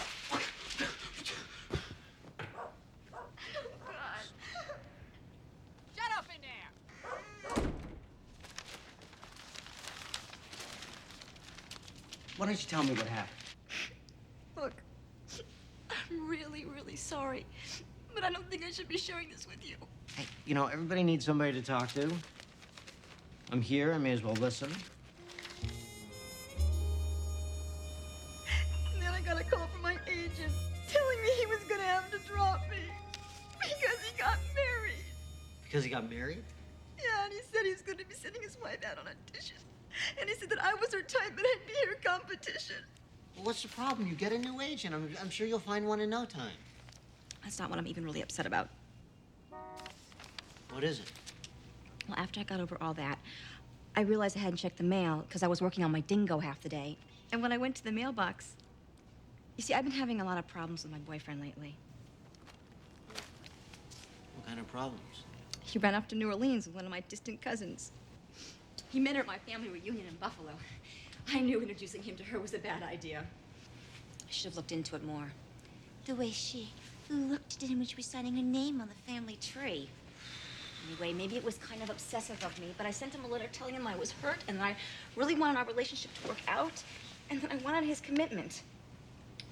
Shut up in there! Why don't you tell me what happened? Look, I'm really, really sorry, but I don't think I should be sharing this with you. Hey, you know, everybody needs somebody to talk to. I'm here, I may as well listen. And then I got a call from my agent telling me he was gonna have to drop me because he got married. Because he got married? Yeah, and he said he was gonna be sending his wife out on auditions. And he said that I was her type and I'd be her competition. Well, what's the problem? You get a new agent. I'm sure you'll find one in no time. That's not what I'm even really upset about. What is it? Well, after I got over all that, I realized I hadn't checked the mail because I was working on my dingo half the day. And when I went to the mailbox, you see, I've been having a lot of problems with my boyfriend lately. What kind of problems? He ran off to New Orleans with one of my distant cousins. He met her at my family reunion in Buffalo. I knew introducing him to her was a bad idea. I should have looked into it more. The way she looked at him when she was signing her name on the family tree. Anyway, maybe it was kind of obsessive of me, but I sent him a letter telling him I was hurt and that I really wanted our relationship to work out and that I wanted his commitment.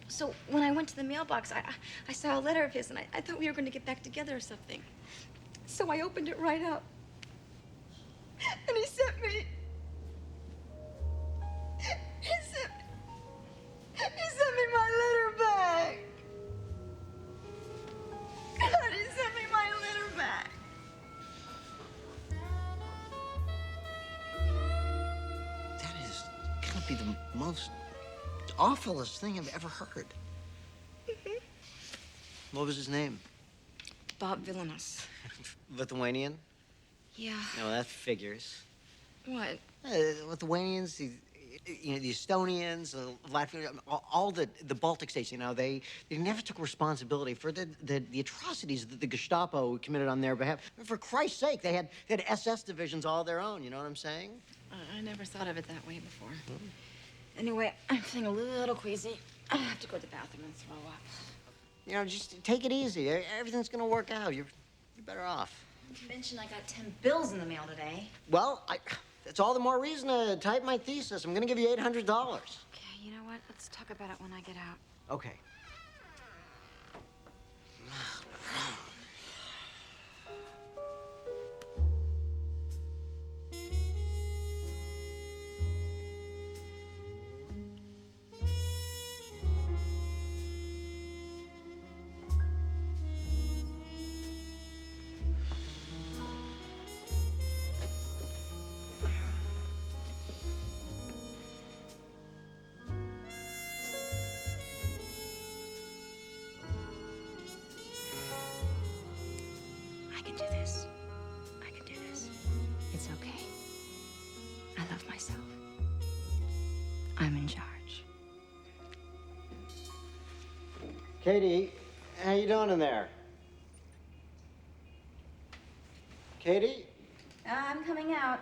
So when I went to the mailbox, I saw a letter of his and I thought we were going to get back together or something. So I opened it right up. And he sent me my letter back. God, he sent me my letter back. That is gonna be the most awfulest thing I've ever heard. What was his name? Bob Villainous. Lithuanian? Yeah. No, that figures. What? Lithuanians, the Estonians, the Latvians, all the Baltic states, you know, they never took responsibility for the atrocities that the Gestapo committed on their behalf. For Christ's sake, they had SS divisions all their own, you know what I'm saying? I never thought of it that way before. Anyway, I'm feeling a little queasy. I have to go to the bathroom and throw up. You know, just take it easy. Everything's gonna work out. You're better off. You mentioned I got 10 bills in the mail today. Well, that's all the more reason to type my thesis. I'm gonna give you $800. Okay, you know what? Let's talk about it when I get out. Okay. I can do this. I can do this. It's okay. I love myself. I'm in charge. Katie, how you doing in there? Katie? I'm coming out.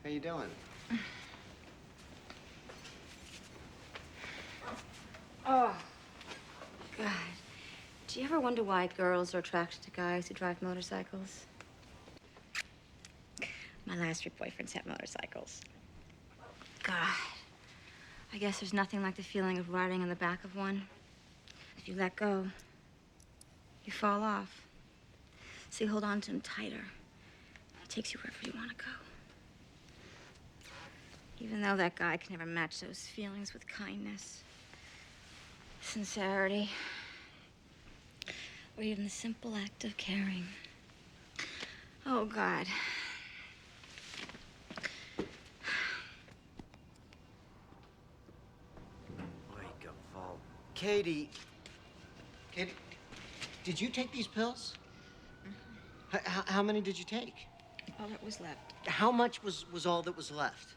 How you doing? Oh, God. Do you ever wonder why girls are attracted to guys who drive motorcycles? My last 3 boyfriends had motorcycles. God. I guess there's nothing like the feeling of riding on the back of one. If you let go, you fall off. So you hold on to them tighter. It takes you wherever you want to go. Even though that guy can never match those feelings with kindness. sincerity, or even the simple act of caring. Oh, God. Wake up, Fall. Katie, did you take these pills? How many did you take? All that was left. How much was all that was left?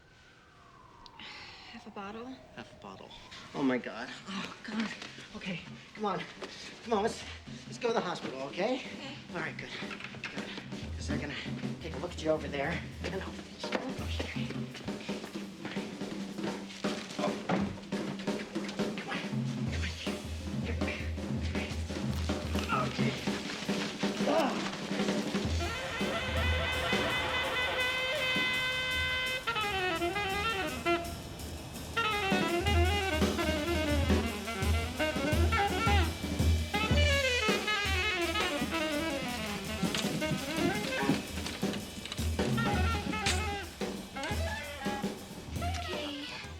Half a bottle. Half a bottle. Oh, my God. Oh, God. Okay, come on. Come on, let's go to the hospital, okay? Okay. All right, good. Good. Because they're gonna take a look at you over there. And hopefully... Okay.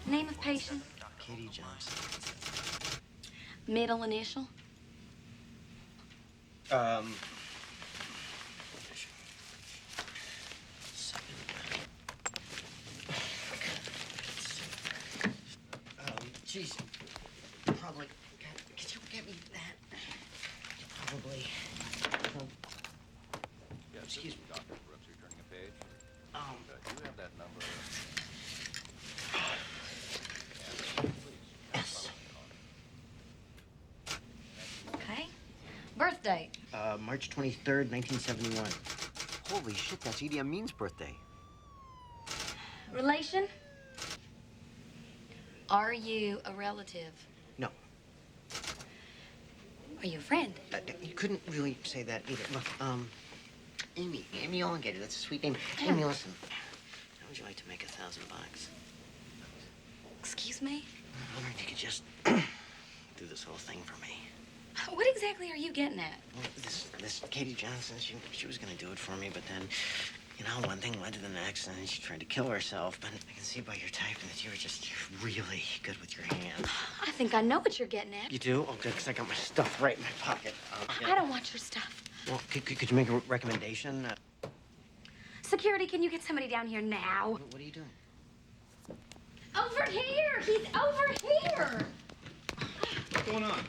Name of patient? Katie Johnson. Middle initial? Geez. Probably. Could you get me that? Probably. Yes, Excuse me. Doctor, perhaps you're turning a page. Do you have that number? Yes. Okay. Birth date? March 23rd, 1971. Holy shit, that's Idi Amin's birthday. Relation? Are you a relative? No. Are you a friend? You couldn't really say that either. Look, Amy Elongated, that's a sweet name. Amy, listen. How would you like to make $1,000? Excuse me? I wonder if you could just do this whole thing for me. What exactly are you getting at? Well, this Katie Johnson, she was gonna do it for me, but then, you know, one thing led to the next, and then she tried to kill herself. But I can see by your typing that you're really good with your hands. I think I know what you're getting at. You do? Oh, good, because I got my stuff right in my pocket. I don't want your stuff. Well, could you make a recommendation? Security, can you get somebody down here now? What are you doing? Over here! He's over here! What's going on?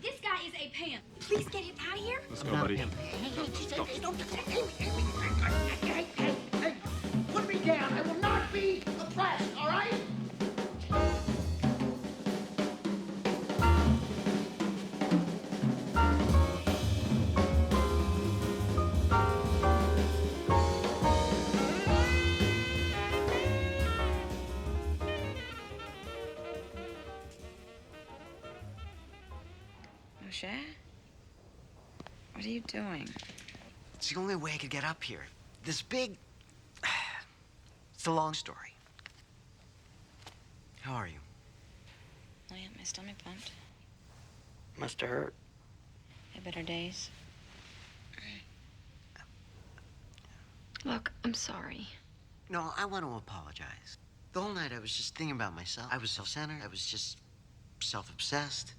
This guy is a pimp. Please get him out of here. Let's go, buddy. Hey, put me down. I will not be oppressed, all right? Moshe? What are you doing? It's the only way I could get up here. This big... It's a long story. How are you? Oh, yeah, my stomach pumped. Must have hurt. Had better days. Look, I'm sorry. No, I want to apologize. The whole night I was just thinking about myself. I was self-centered. I was just self-obsessed.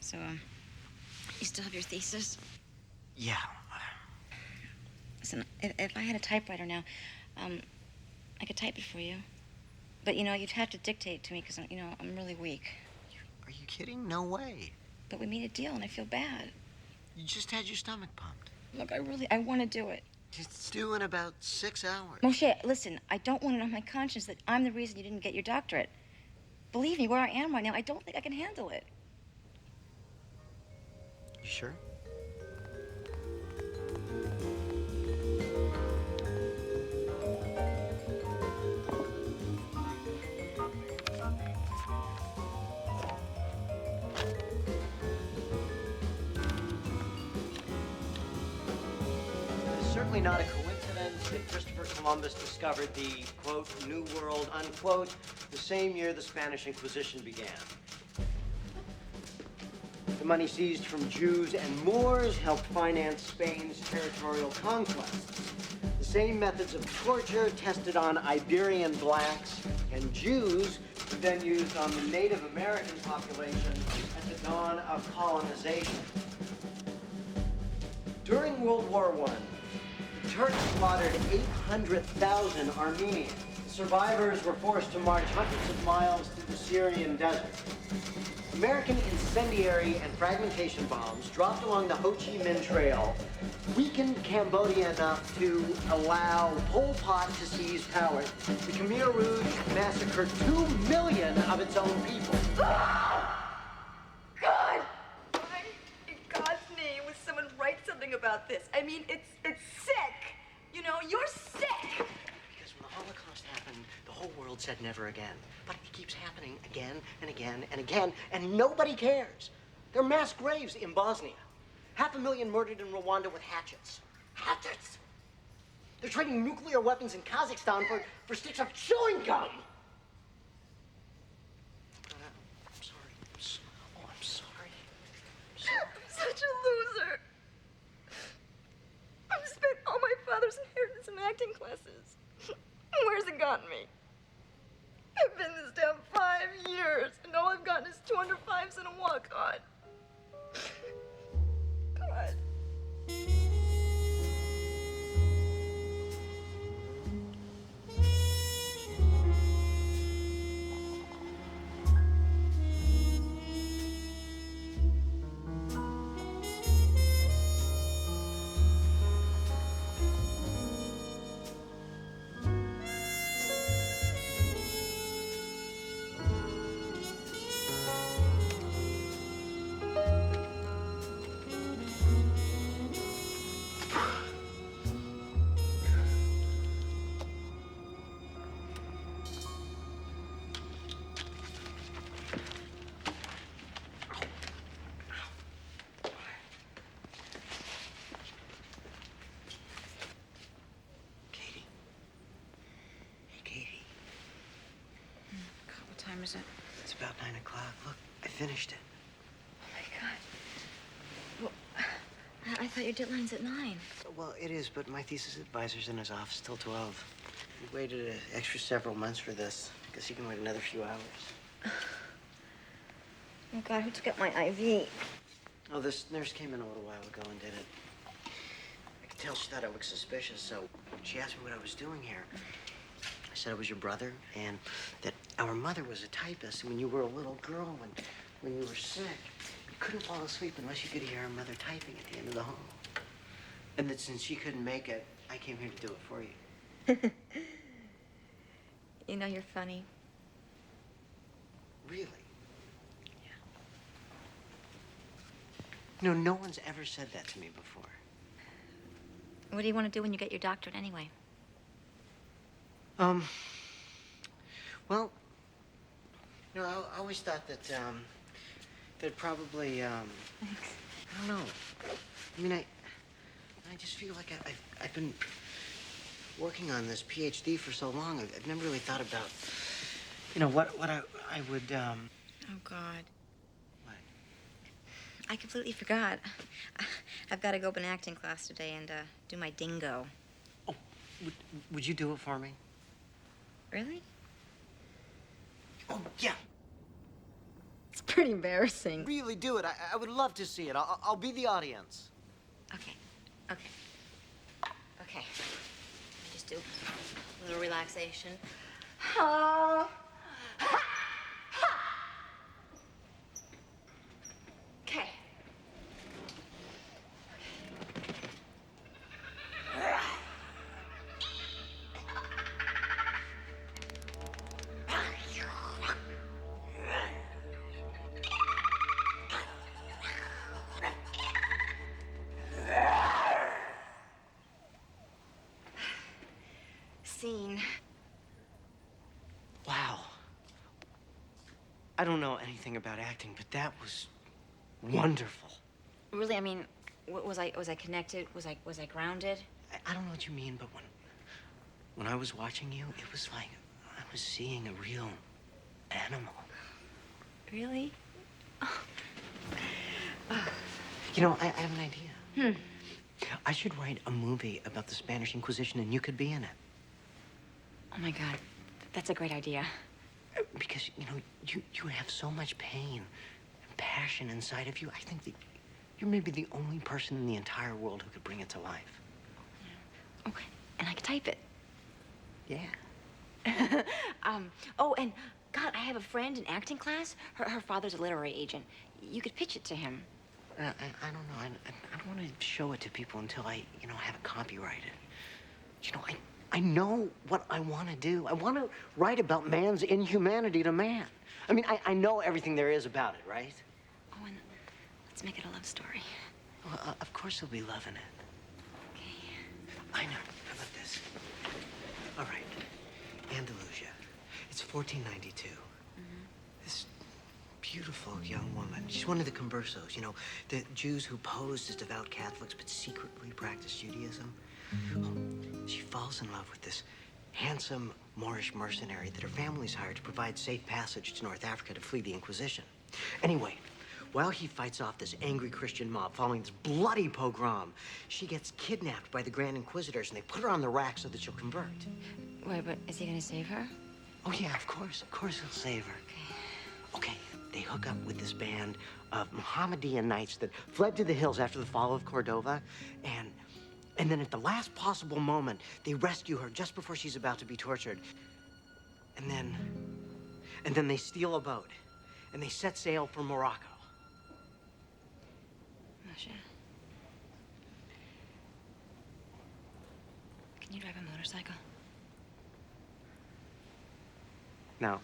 So, you still have your thesis? Yeah. Listen, if I had a typewriter now, I could type it for you. But, you know, you'd have to dictate to me because, you know, I'm really weak. Are you kidding? No way. But we made a deal and I feel bad. You just had your stomach pumped. Look, I want to do it. It's due in about 6 hours. Moshe, listen, I don't want it on my conscience that I'm the reason you didn't get your doctorate. Believe me, where I am right now, I don't think I can handle it. You sure? It's certainly not a coincidence that Christopher Columbus discovered the, quote, New World, unquote, the same year the Spanish Inquisition began. The money seized from Jews and Moors helped finance Spain's territorial conquests. The same methods of torture tested on Iberian blacks and Jews then used on the Native American population at the dawn of colonization. During World War I, the Turks slaughtered 800,000 Armenians. The survivors were forced to march hundreds of miles through the Syrian desert. American incendiary and fragmentation bombs dropped along the Ho Chi Minh Trail weakened Cambodia enough to allow Pol Pot to seize power. The Khmer Rouge massacred 2 million of its own people. God! Why, in God's name, would someone write something about this? I mean, it's sick. You know, you're sick. Because when the Holocaust happened, the whole world said never again. But it keeps happening again and again and again, and nobody cares. There are mass graves in Bosnia. 500,000 murdered in Rwanda with hatchets. Hatchets! They're trading nuclear weapons in Kazakhstan for sticks of chewing gum. I'm sorry. I'm sorry. I'm such a loser. I've spent all my father's inheritance in acting classes. Where's it gotten me? I've been in this town 5 years, and all I've gotten is 205s and a walk-on. God. What time is it? It's about 9 o'clock. Look, I finished it. Oh my God. Well, I thought your deadline's at 9. Well, it is, but my thesis advisor's in his office till 12. We waited an extra several months for this. I guess he can wait another few hours. Oh God, who took out my IV? Oh, this nurse came in a little while ago and did it. I could tell she thought I looked suspicious, so she asked me what I was doing here. I said I was your brother, and that our mother was a typist. When you were a little girl, when you were sick, you couldn't fall asleep unless you could hear our mother typing at the end of the hall. And that since she couldn't make it, I came here to do it for you. You know, you're funny. Really? Yeah. No, no one's ever said that to me before. What do you want to do when you get your doctorate anyway? Well, you know, I always thought that, that probably, I don't know. I mean, I just feel like I've been working on this PhD for so long. I've never really thought about, you know, what I would, Oh, God. What? I completely forgot. I've got to go up an acting class today and do my dingo. Oh, would you do it for me? Really? Oh, yeah. It's pretty embarrassing. Really do it. I would love to see it. I'll be the audience. Okay. Okay. Okay. Just do a little relaxation. Okay. Scene. Wow. I don't know anything about acting, but that was wonderful. Really, I mean, was I connected? Was I grounded? I don't know what you mean, but when I was watching you, it was like I was seeing a real animal. Really? You know, I have an idea. I should write a movie about the Spanish Inquisition, and you could be in it. Oh my God, that's a great idea. Because, you know, you have so much pain and passion inside of you. I think that you're maybe the only person in the entire world who could bring it to life. Okay, and I can type it. Yeah. Oh, and God, I have a friend in acting class. Her father's a literary agent. You could pitch it to him. I don't know. I don't want to show it to people until I, you know, have it copyrighted. You know, I know what I want to do. I want to write about man's inhumanity to man. I mean, I know everything there is about it, right? Oh, and let's make it a love story. Well, of course they'll be loving it. Okay. I know. How about this? All right. Andalusia. It's 1492. This beautiful young woman. She's one of the conversos, you know, the Jews who posed as devout Catholics but secretly practiced Judaism. She falls in love with this handsome Moorish mercenary that her family's hired to provide safe passage to North Africa to flee the Inquisition. Anyway, while he fights off this angry Christian mob following this bloody pogrom, she gets kidnapped by the Grand Inquisitors, and they put her on the rack so that she'll convert. Wait, but is he gonna save her? Oh, yeah, of course he'll save her. Okay, they hook up with this band of Mohammedan knights that fled to the hills after the fall of Cordova, and then at the last possible moment, they rescue her just before she's about to be tortured. And then they steal a boat, and they set sail for Morocco. Masha. Can you drive a motorcycle? No.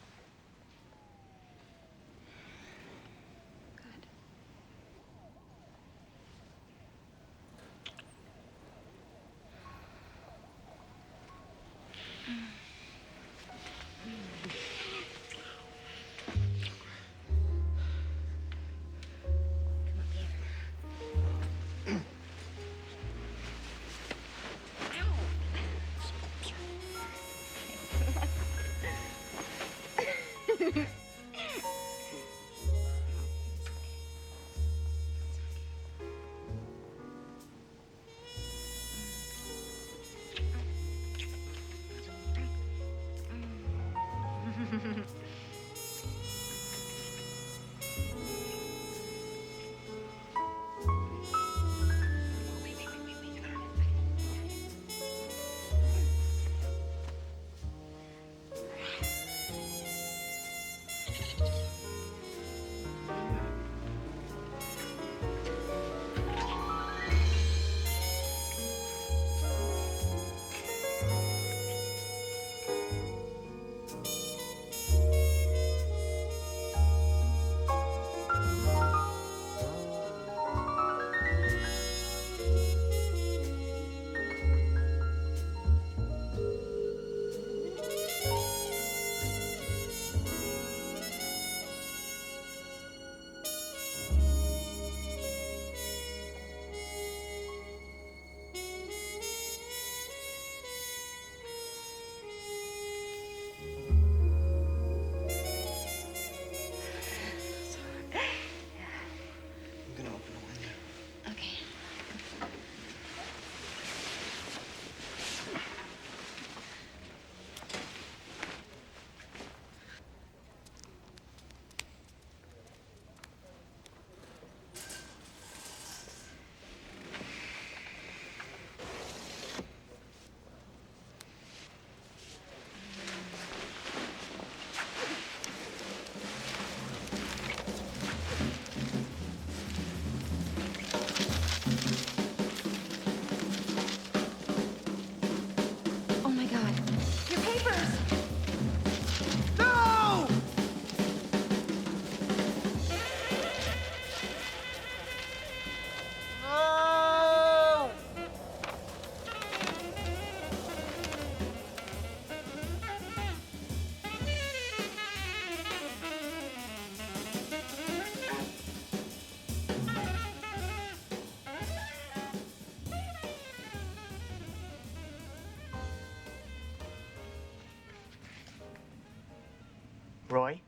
Roy?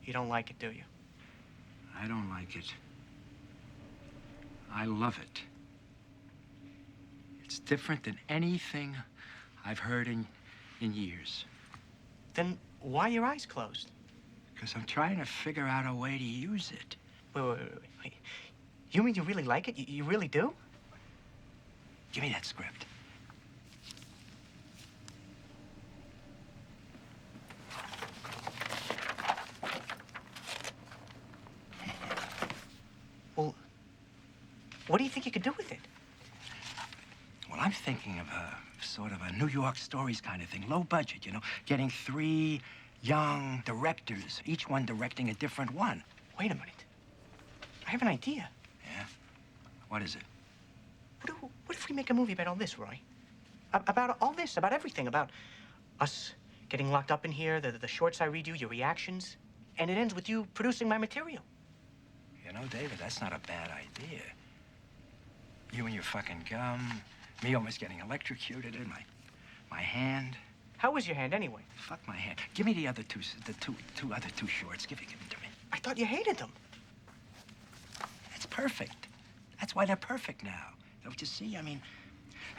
You don't like it, do you? I don't like it. I love it. It's different than anything I've heard in years. Then why are your eyes closed? Because I'm trying to figure out a way to use it. Wait. You mean you really like it? You really do? Give me that script. Well, what do you think you could do with it? Well, I'm thinking of a sort of a New York Stories kind of thing. Low budget, you know, getting 3 young directors, each one directing a different one. Wait a minute. I have an idea. Yeah? What is it? What if we make a movie about all this, Roy? About all this, about everything, about us getting locked up in here, the shorts I read you, your reactions, and it ends with you producing my material. You know, David, that's not a bad idea. You and your fucking gum, me almost getting electrocuted in my hand. How was your hand anyway? Fuck my hand. Give me the other two other two shorts. Give them to me. I thought you hated them. That's perfect. That's why they're perfect now. Don't you see? I mean,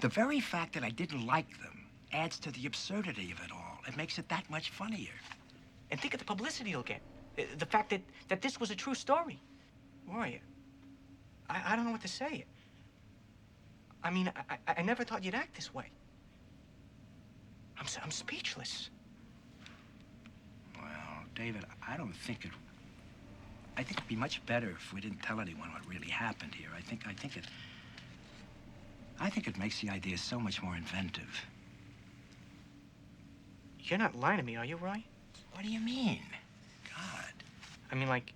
the very fact that I didn't like them adds to the absurdity of it all. It makes it that much funnier. And think of the publicity you'll get. The fact that this was a true story. Roy, I don't know what to say. I mean, I never thought you'd act this way. I'm speechless. Well, David, I think it'd be much better if we didn't tell anyone what really happened here. I think it makes the idea so much more inventive. You're not lying to me, are you, Roy? What do you mean? God. I mean, like,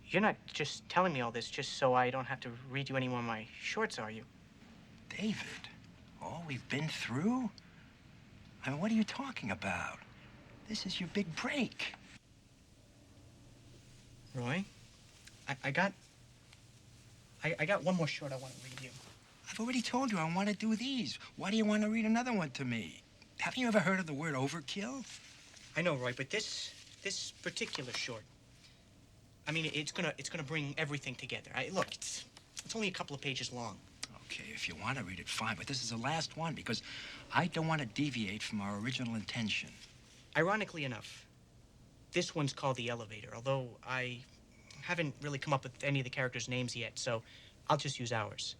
you're not just telling me all this just so I don't have to read you any more of my shorts, are you? David, all we've been through? I mean, what are you talking about? This is your big break. Roy, I got one more short I want to read you. I've already told you I want to do these. Why do you want to read another one to me? Haven't you ever heard of the word overkill? I know, Roy, but this particular short, I mean, it's gonna bring everything together. Look, it's only a couple of pages long. Okay, if you want to read it, fine, but this is the last one because I don't want to deviate from our original intention. Ironically enough, this one's called The Elevator, although I haven't really come up with any of the characters' names yet, so I'll just use ours.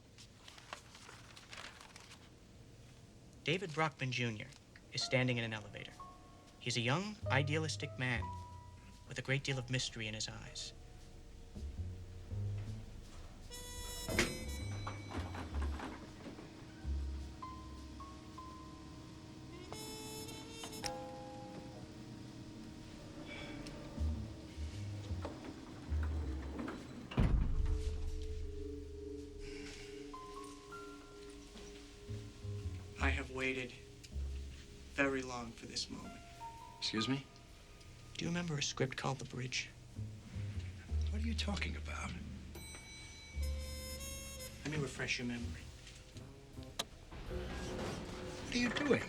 David Brockman Jr. is standing in an elevator. He's a young, idealistic man with a great deal of mystery in his eyes. I have waited very long for this moment. Excuse me? Do you remember a script called The Bridge? What are you talking about? Let me refresh your memory. What are you doing?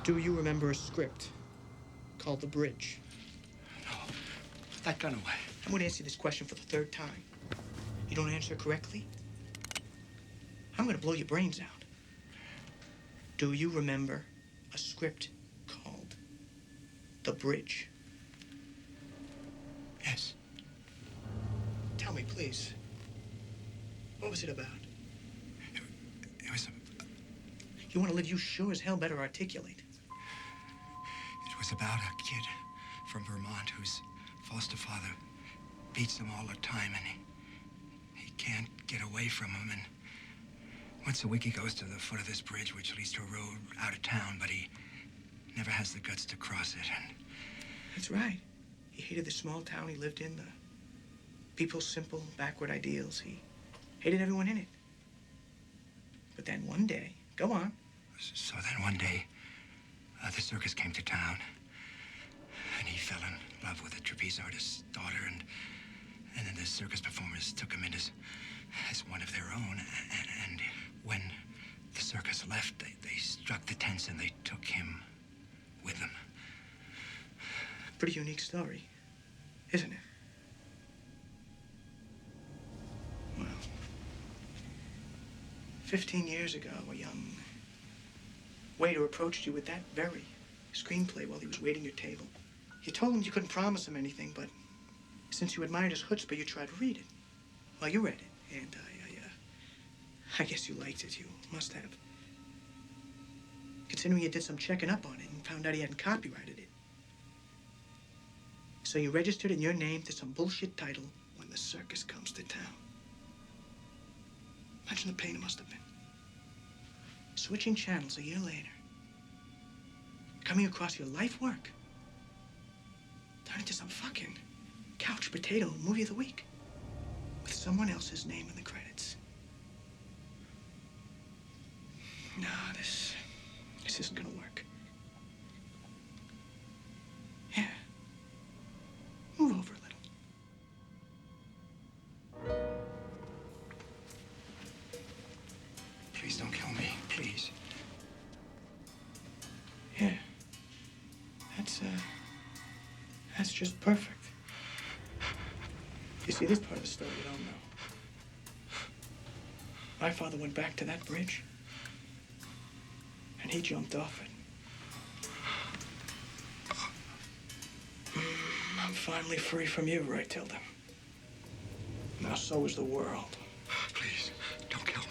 Do you remember a script called The Bridge? No. Put that gun away. I'm going to ask you this question for the 3rd time. You don't answer correctly, I'm going to blow your brains out. Do you remember a script called The Bridge? Yes. Tell me, please. What was it about? It was You want to live, you sure as hell better articulate. It was about a kid from Vermont whose foster father beats him all the time, and he can't get away from him, and once a week he goes to the foot of this bridge, which leads to a road out of town, but he never has the guts to cross it, and... That's right. He hated the small town he lived in, the people's simple, backward ideals. He hated everyone in it. But then one day... Go on. So then one day, the circus came to town, and he fell in love with a trapeze artist's daughter, and then the circus performers took him in as one of their own, and when the circus left, they struck the tents and they took him with them. Pretty unique story, isn't it? Well, 15 years ago, a young waiter approached you with that very screenplay while he was waiting your table. You told him you couldn't promise him anything, but since you admired his chutzpah, you tried to read it. Well, you read it, and I guess you liked it. You must have. Considering you did some checking up on it and found out he hadn't copyrighted it. So you registered in your name to some bullshit title when the circus comes to town. Imagine the pain it must have been. Switching channels a year later. Coming across your life work. Turn into some fucking couch potato movie of the week. With someone else's name in the credits. No, this isn't gonna work. Yeah. Move over a little. Please don't kill me, please. Yeah. That's just perfect. You see, this part of the story you don't know. My father went back to that bridge, and he jumped off it. I'm finally free from you, Roy Tilden. Now so is the world. Please, don't kill me.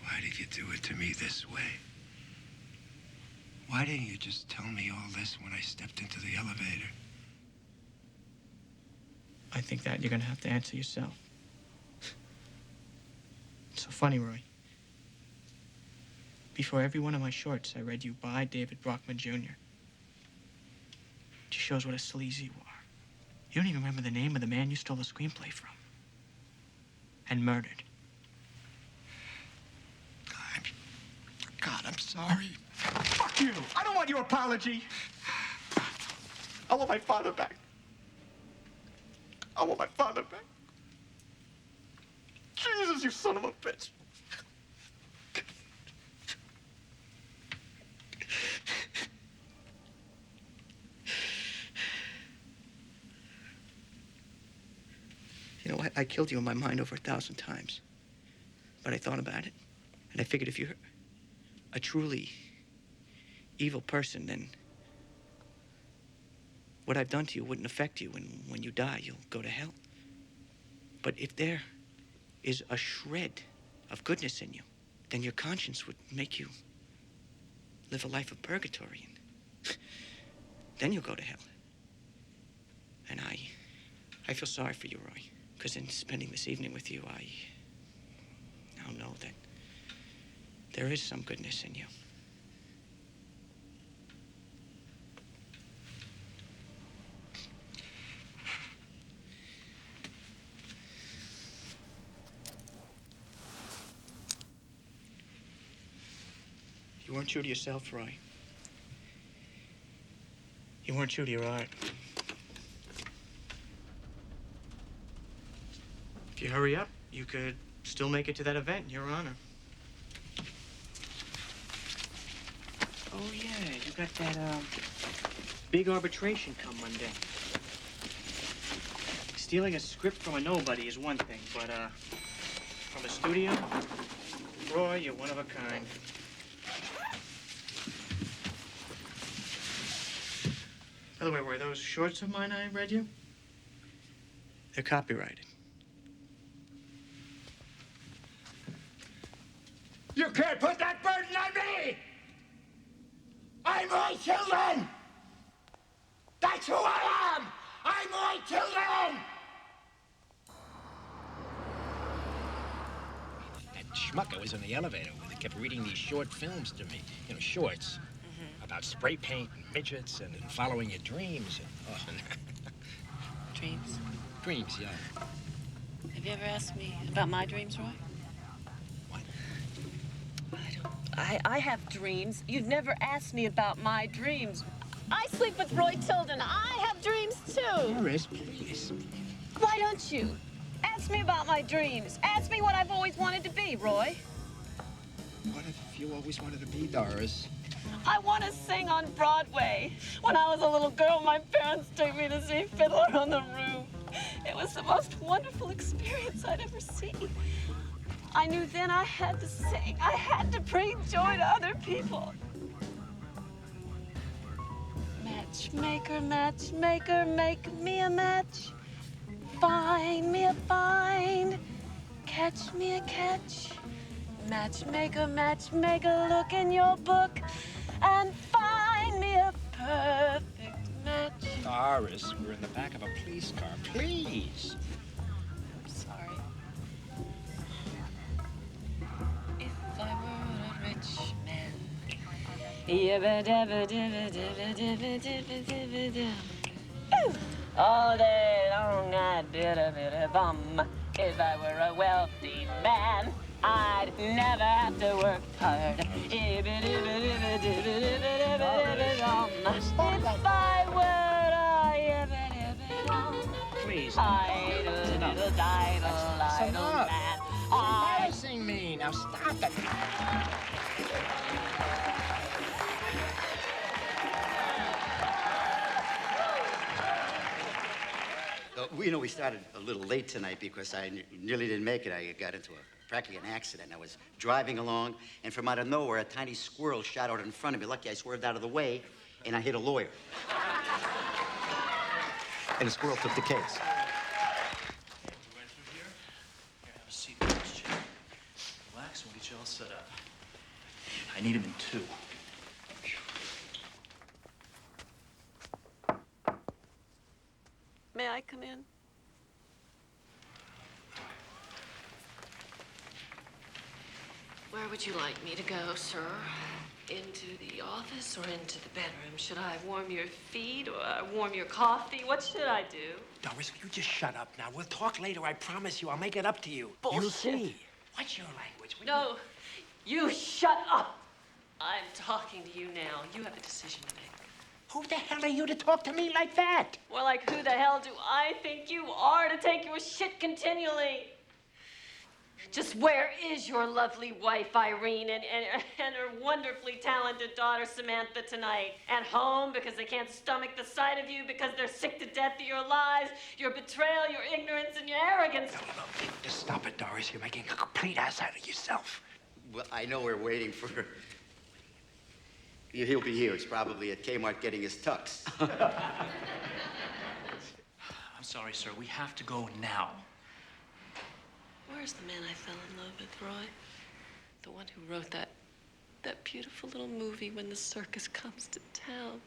Why did you do it to me this way? Why didn't you just tell me all this when I stepped into the elevator? I think that you're gonna have to answer yourself. It's so funny, Roy. Before every one of my shorts, I read you by David Brockman Jr. Just shows what a sleaze you are. You don't even remember the name of the man you stole the screenplay from. And murdered. God, I'm sorry. Fuck you! I don't want your apology. I want my father back. I want my father back. Jesus, you son of a bitch. You know, I killed you in my mind over 1,000 times. But I thought about it, and I figured if you're a truly evil person, then what I've done to you wouldn't affect you, and when you die, you'll go to hell. But if there is a shred of goodness in you, then your conscience would make you live a life of purgatory, and then you'll go to hell. And I feel sorry for you, Roy, because in spending this evening with you, I now know that there is some goodness in you. You weren't true to yourself, Roy. You weren't true to your art. If you hurry up, you could still make it to that event in your honor. Oh, yeah, you got that, big arbitration come Monday. Stealing a script from a nobody is one thing, but, from a studio, Roy, you're one of a kind. By the way, were those shorts of mine I read you? They're copyrighted. You can't put that burden on me! I'm Roy Tilden! That's who I am! I'm Roy Tilden! That schmucker was in the elevator where they kept reading these short films to me. You know, shorts. About spray paint and midgets and following your dreams. And, Dreams? Dreams, yeah. Have you ever asked me about my dreams, Roy? What? I have dreams. You've never asked me about my dreams. I sleep with Roy Tilden. I have dreams, too. Doris, please. Why don't you? Ask me about my dreams. Ask me what I've always wanted to be, Roy. What if you always wanted to be Doris? I want to sing on Broadway. When I was a little girl, my parents took me to see Fiddler on the Roof. It was the most wonderful experience I'd ever seen. I knew then I had to sing. I had to bring joy to other people. Matchmaker, matchmaker, make me a match. Find me a find, catch me a catch. Matchmaker, matchmaker, look in your book and find me a perfect match. Doris, we're in the back of a police car. Please. I'm sorry. If I were a rich man. All day long I'd bum. If I were a wealthy man, I'd never have to work hard. If I were a Please. idle man. Embarrassing me. Now stop it. We started a little late tonight because I nearly didn't make it. I got into practically an accident. I was driving along, and from out of nowhere, a tiny squirrel shot out in front of me. Lucky I swerved out of the way, and I hit a lawyer. And the squirrel took the case. Have a seat, please, Jim. Relax, and we'll get you all set up. I need him in 2. May I come in? Where would you like me to go, sir? Into the office or into the bedroom? Should I warm your feet or warm your coffee? What should I do? Doris, you just shut up now. We'll talk later, I promise you. I'll make it up to you. Bullshit. You'll see. What's your language? No, you shut up. I'm talking to you now. You have a decision to make. Who the hell are you to talk to me like that? Well, like, who the hell do I think you are to take your shit continually? Just where is your lovely wife, Irene, and her wonderfully talented daughter, Samantha, tonight? At home because they can't stomach the sight of you, because they're sick to death of your lies, your betrayal, your ignorance, and your arrogance. No, just stop it, Doris. You're making a complete ass out of yourself. Well, I know we're waiting for... He'll be here. He's probably at Kmart getting his tux. I'm sorry, sir. We have to go now. Where's the man I fell in love with, Roy? The one who wrote that beautiful little movie, When the Circus Comes to Town.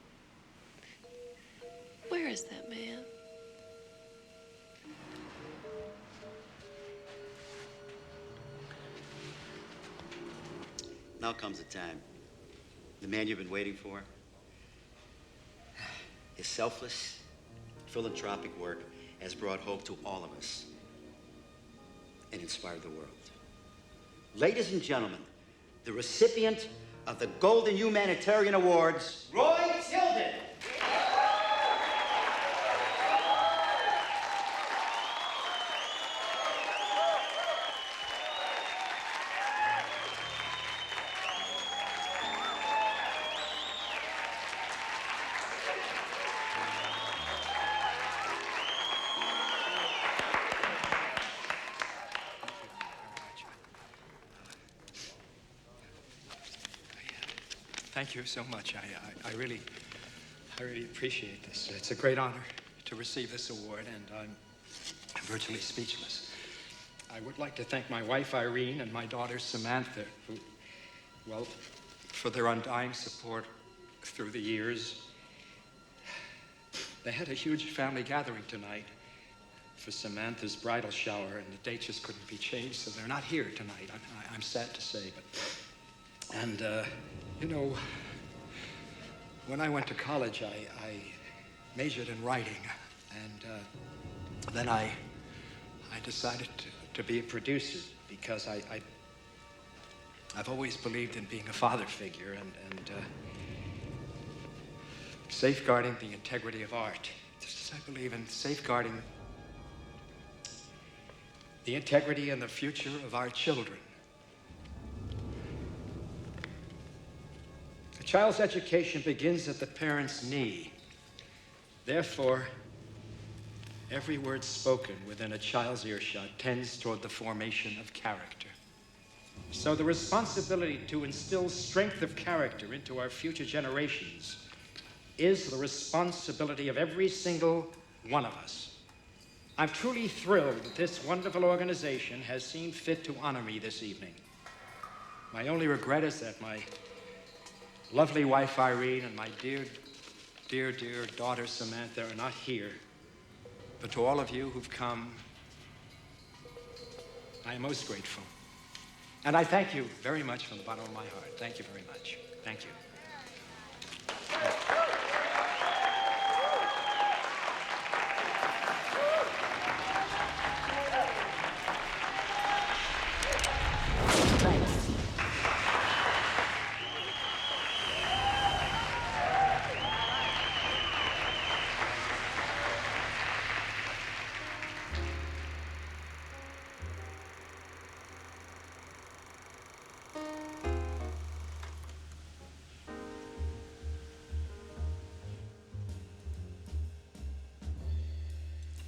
Where is that man? Now comes the time. The man you've been waiting for. His selfless, philanthropic work has brought hope to all of us and inspired the world. Ladies and gentlemen, the recipient of the Golden Humanitarian Awards, Roy Tilden. Thank you so much. I really appreciate this. It's a great honor to receive this award, and I'm virtually speechless. I would like to thank my wife, Irene, and my daughter, Samantha, who, well, for their undying support through the years. They had a huge family gathering tonight for Samantha's bridal shower, and the date just couldn't be changed, so they're not here tonight. I'm sad to say, but... And, you know, when I went to college, I majored in writing, and then I decided to be a producer because I've always believed in being a father figure and safeguarding the integrity of art, just as I believe in safeguarding the integrity and the future of our children. A child's education begins at the parent's knee. Therefore, every word spoken within a child's earshot tends toward the formation of character. So the responsibility to instill strength of character into our future generations is the responsibility of every single one of us. I'm truly thrilled that this wonderful organization has seen fit to honor me this evening. My only regret is that my lovely wife Irene and my dear, dear, dear daughter Samantha are not here. But to all of you who've come, I am most grateful. And I thank you very much from the bottom of my heart. Thank you very much. Thank you.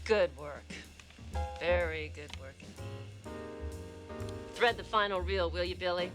Good work. Very good work indeed. Thread the final reel, will you, Billy?